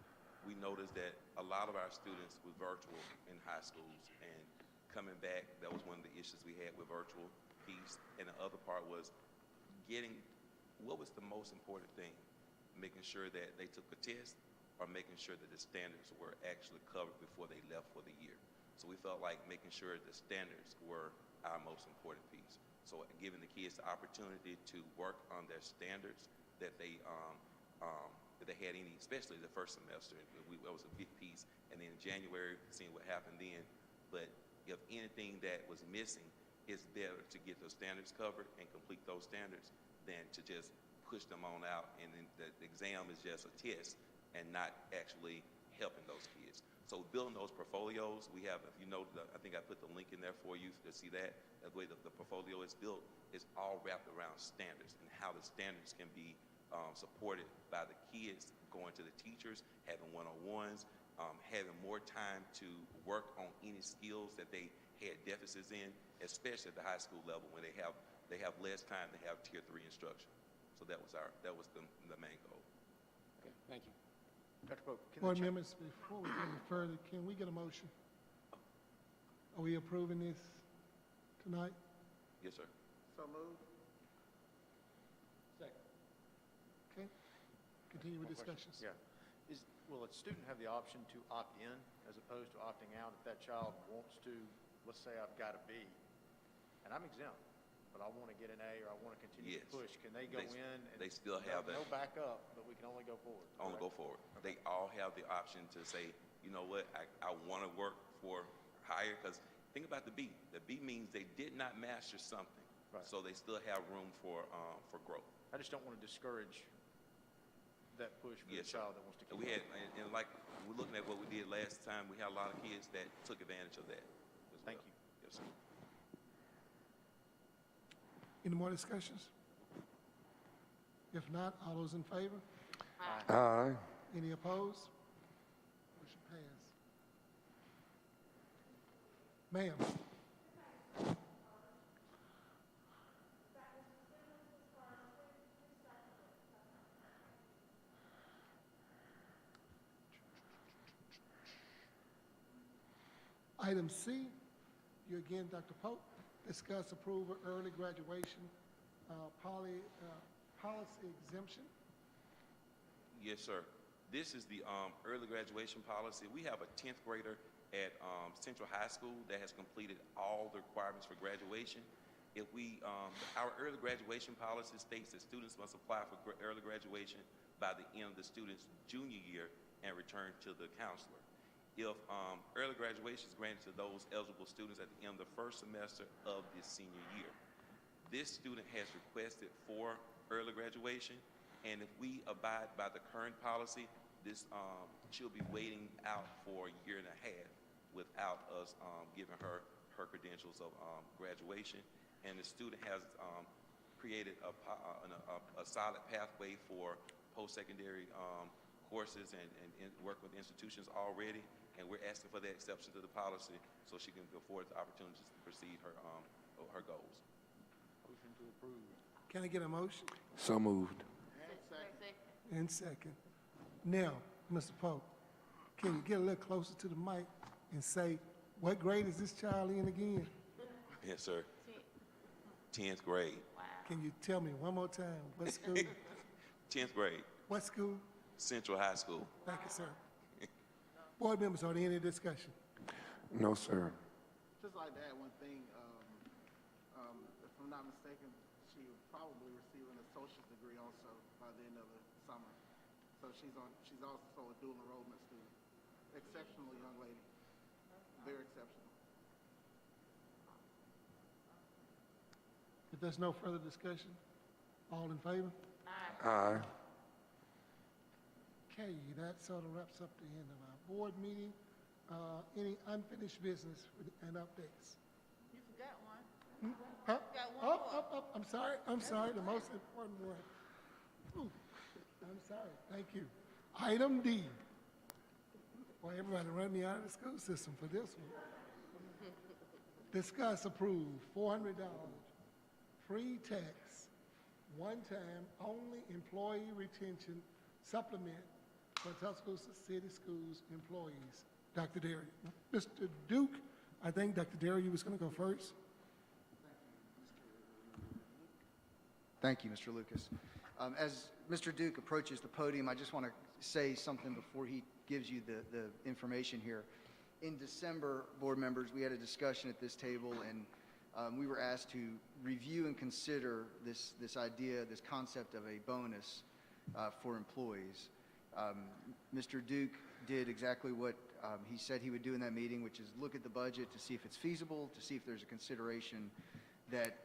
we noticed that a lot of our students were virtual in high schools, and coming back, that was one of the issues we had with virtual piece. And the other part was what was the most important thing? Making sure that they took a test or making sure that the standards were actually covered before they left for the year. So we felt like making sure the standards were our most important piece. So giving the kids the opportunity to work on their standards that they had any, especially the first semester, that was a big piece. And then in January, seeing what happened then. But if anything that was missing, it's better to get those standards covered and complete those standards than to just push them on out, and then the exam is just a test and not actually helping those kids. So building those portfolios, we have, if you know, I think I put the link in there for you to see that. The way the portfolio is built is all wrapped around standards and how the standards can be supported by the kids, going to the teachers, having one-on-ones, having more time to work on any skills that they had deficits in, especially at the high school level when they have less time to have tier 3 instruction. So that was the main goal. Okay, thank you. Dr. Pope, Board members, before we go any further, can we get a motion? Are we approving this tonight? Yes, sir. So moved. Second. Okay. Continue with One question. discussions. Yeah. Will a student have the option to opt in as opposed to opting out if that child wants to, let's say I've got a B and I'm exempt, but I want to get an A or I want to continue to Yes. push, can they go in? And They still have that. No backup, but we can only go forward. Only go forward. They all have the option to say, you know what, I want to work for higher, because think about the B. The B means they did not master something. Right. So they still have room for growth. I just don't want to discourage that push for the Yes, sir. child that wants to keep We had, going. and like, we're looking at what we did last time, we had a lot of kids that took advantage of that as well. Thank you. Yes, sir. Any more discussions? If not, all those in favor? Aye. Any opposed? Motion passed. Ma'am. Item C, you again, Dr. Pope, discuss approval early graduation policy exemption. Yes, sir. This is the early graduation policy. We have a 10th grader at Central High School that has completed all the requirements for graduation. If we, our early graduation policy states that students must apply for early graduation by the end of the student's junior year and return to the counselor. If early graduation is granted to those eligible students at the end of the first semester of the senior year. This student has requested for early graduation, and if we abide by the current policy, this she'll be waiting out for a year and a half without us giving her credentials of graduation. And the student has created a solid pathway for post-secondary courses and work with institutions already, and we're asking for that exception to the policy so she can afford the opportunities to proceed her goals. Motion to approve. Can I get a motion? So moved. And second. Now, Mr. Pope, can you get a little closer to the mic and say, what grade is this child in again? Yes, sir. 10th grade. Can you tell me one more time, what school? 10th grade. What school? Central High School. Thank you, sir. Board members, are there any discussion? No, sir. Just like to add one thing, if I'm not mistaken, she will probably receive an associate's degree also by the end of the summer. So she's also a dual enrollment student. Exceptional young lady, very exceptional. If there's no further discussion, all in favor? Aye. Okay, that sort of wraps up the end of our board meeting. Any unfinished business and updates? You forgot one. Huh? Got one more. I'm sorry, the most important one. Ooh, I'm sorry, thank you. Item D. Boy, everybody run me out of the school system for this one. Discuss, approve, $400, free tax, one-time, only employee retention supplement for Tuscaloosa City Schools employees. Dr. Derry. Mr. Duke, I think Dr. Derry, you was going to go first. Thank you, Mr. Lucas. As Mr. Duke approaches the podium, I just want to say something before he gives you the information here. In December, board members, we had a discussion at this table, and we were asked to review and consider this idea, this concept of a bonus for employees. Mr. Duke did exactly what he said he would do in that meeting, which is look at the budget to see if it's feasible, to see if there's a consideration that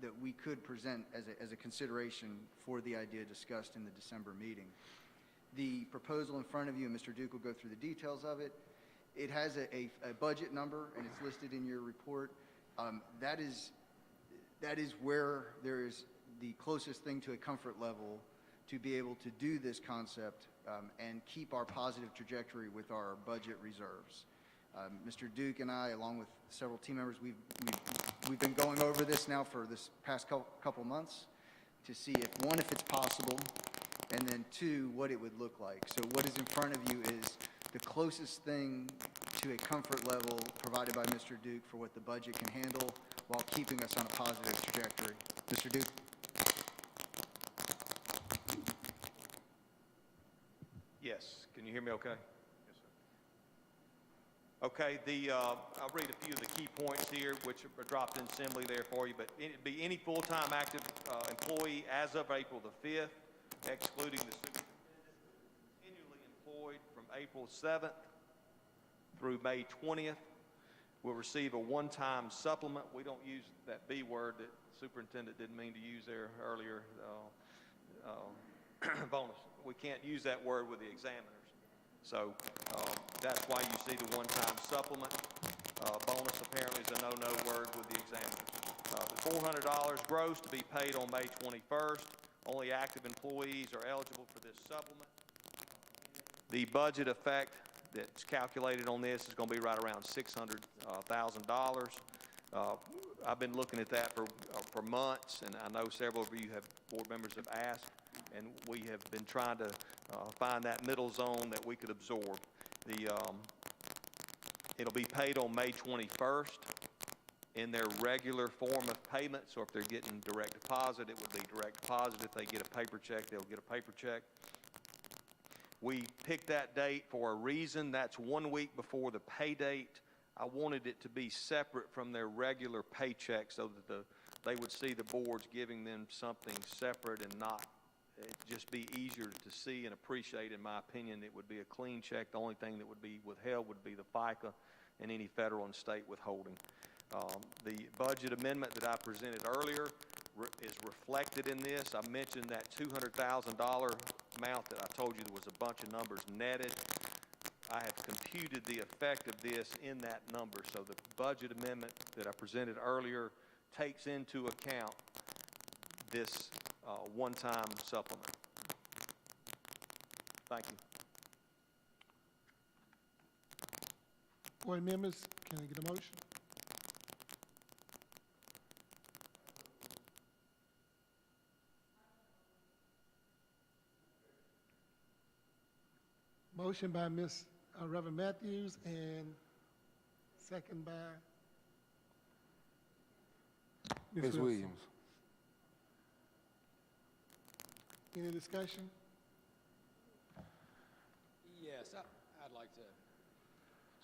that we could present as a consideration for the idea discussed in the December meeting. The proposal in front of you, and Mr. Duke will go through the details of it. It has a budget number, and it's listed in your report. That is where there is the closest thing to a comfort level to be able to do this concept and keep our positive trajectory with our budget reserves. Mr. Duke and I, along with several team members, we've been going over this now for this past couple months to see if it's possible, and then two, what it would look like. So what is in front of you is the closest thing to a comfort level provided by Mr. Duke for what the budget can handle while keeping us on a positive trajectory. Mr. Duke. Yes. Can you hear me okay? Yes, sir. Okay, I'll read a few of the key points here, which are dropped in assembly there for you, but it'd be any full-time active employee as of April the 5th, excluding the superintendent, continually employed from April 7th through May 20th, will receive a one-time supplement. We don't use that B word that the superintendent didn't mean to use there earlier, bonus. We can't use that word with the examiners. So that's why you see the one-time supplement. Bonus apparently is a no-no word with the examiners. The $400 gross to be paid on May 21st. Only active employees are eligible for this supplement. The budget effect that's calculated on this is going to be right around $600,000. I've been looking at that for months, and I know several of you board members have asked, and we have been trying to find that middle zone that we could absorb. It'll be paid on May 21st in their regular form of payment. So if they're getting direct deposit, it would be direct deposit. If they get a paper check, they'll get a paper check. We picked that date for a reason. That's 1 week before the pay date. I wanted it to be separate from their regular paycheck so that they would see the boards giving them something separate and not just be easier to see and appreciate. In my opinion, it would be a clean check. The only thing that would be withheld would be the FICA and any federal and state withholding. The budget amendment that I presented earlier is reflected in this. I mentioned that $200,000 amount that I told you there was a bunch of numbers netted. I have computed the effect of this in that number. So the budget amendment that I presented earlier takes into account this one-time supplement. Thank you. Board members, can I get a motion? Motion by Ms. Reverend Matthews and second by Ms. Williams. Any discussion? Yes, I'd like to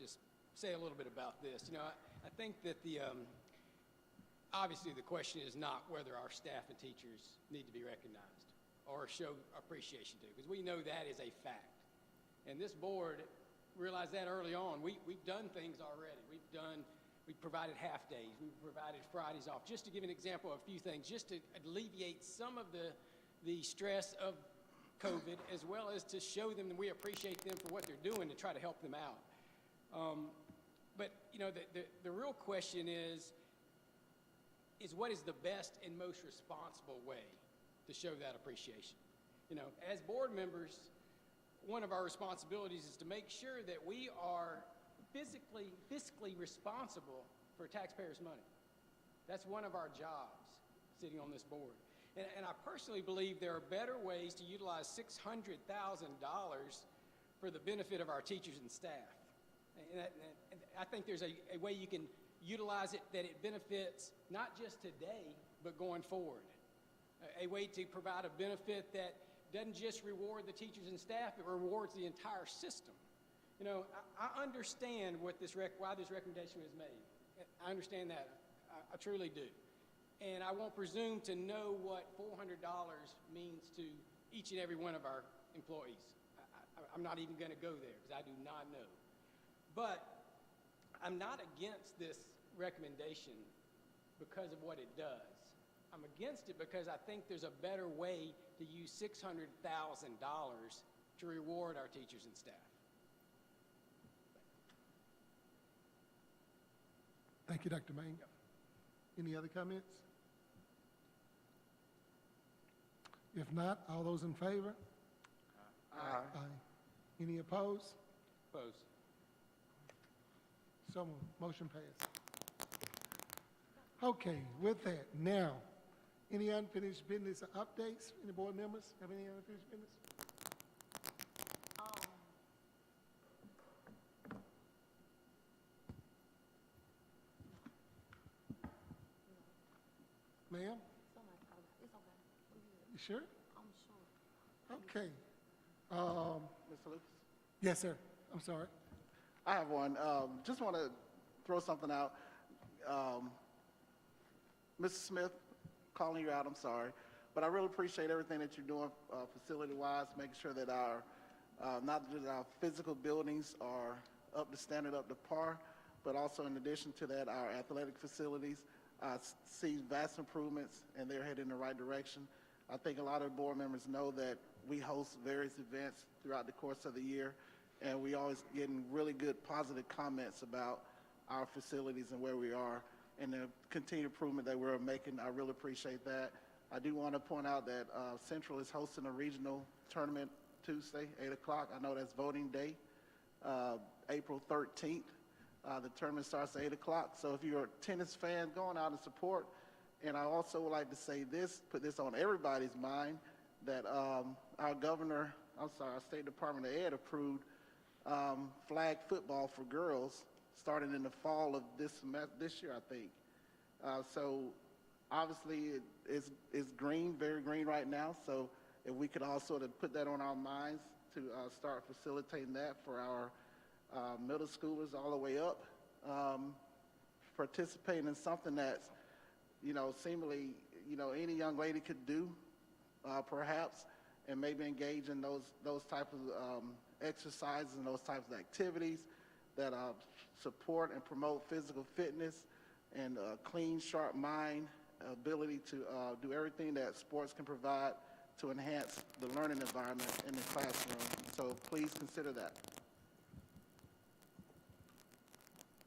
just say a little bit about this. You know, I think that obviously the question is not whether our staff and teachers need to be recognized or show appreciation to, because we know that is a fact. And this board realized that early on. We've done things already. We've provided half days. We've provided Fridays off. Just to give an example of a few things, just to alleviate some of the stress of COVID, as well as to show them that we appreciate them for what they're doing to try to help them out. But you know, the real question is what is the best and most responsible way to show that appreciation? You know, as board members, one of our responsibilities is to make sure that we are fiscally responsible for taxpayers' money. That's one of our jobs sitting on this board. And I personally believe there are better ways to utilize $600,000 for the benefit of our teachers and staff. And I think there's a way you can utilize it that it benefits not just today, but going forward. A way to provide a benefit that doesn't just reward the teachers and staff, it rewards the entire system. You know, I understand why this recommendation was made. I understand that. I truly do. And I won't presume to know what $400 means to each and every one of our employees. I'm not even going to go there because I do not know. But I'm not against this recommendation because of what it does. I'm against it because I think there's a better way to use $600,000 to reward our teachers and staff. Thank you, Dr. Mang. Any other comments? If not, all those in favor? Aye. Aye. Any opposed? Opposed. So moved. Motion passed. Okay, with that, now, any unfinished business or updates? Any board members have any unfinished business? Ma'am? You sure? I'm sure. Okay. Mr. Lucas? Yes, sir. I'm sorry. I have one. Just want to throw something out. Mrs. Smith, calling you out, I'm sorry. But I really appreciate everything that you're doing facility-wise, making sure that our, not just our physical buildings are up to standard, up to par, but also in addition to that, our athletic facilities see vast improvements and they're heading in the right direction. I think a lot of board members know that we host various events throughout the course of the year, and we always getting really good positive comments about our facilities and where we are and the continued improvement that we're making. I really appreciate that. I do want to point out that Central is hosting a regional tournament Tuesday, 8 o'clock. I know that's voting day, April 13th. The tournament starts at 8 o'clock. So if you're a tennis fan, going out and support. And I also would like to say this, put this on everybody's mind, that our governor, our State Department of Ed approved flag football for girls starting in the fall of this year, I think. So obviously it's green, very green right now. So if we could all sort of put that on our minds to start facilitating that for our middle schoolers all the way up, participating in something that's, seemingly, any young lady could do, perhaps, and maybe engage in those types of exercises and those types of activities that support and promote physical fitness and a clean, sharp mind, ability to do everything that sports can provide to enhance the learning environment in the classroom. So please consider that.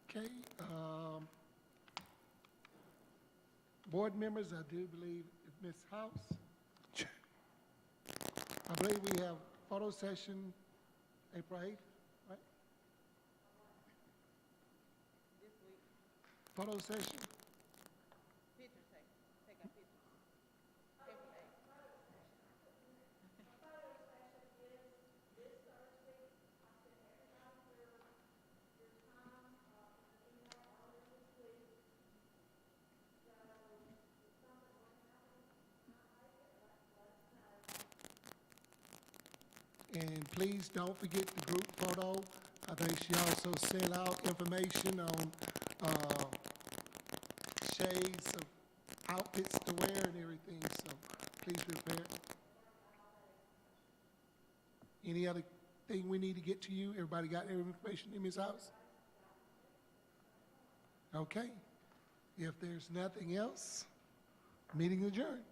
Okay. Board members, I do believe it's Ms. House. I believe we have photo session April 8th, right? This week, Photo session. pictures take our pictures. April 8th. And please don't forget the group photo. I think she also sent out information on shades of outfits to wear and everything, so please prepare. Any other thing we need to get to you? Everybody got every information in Ms. House? Okay. If there's nothing else, meeting adjourned.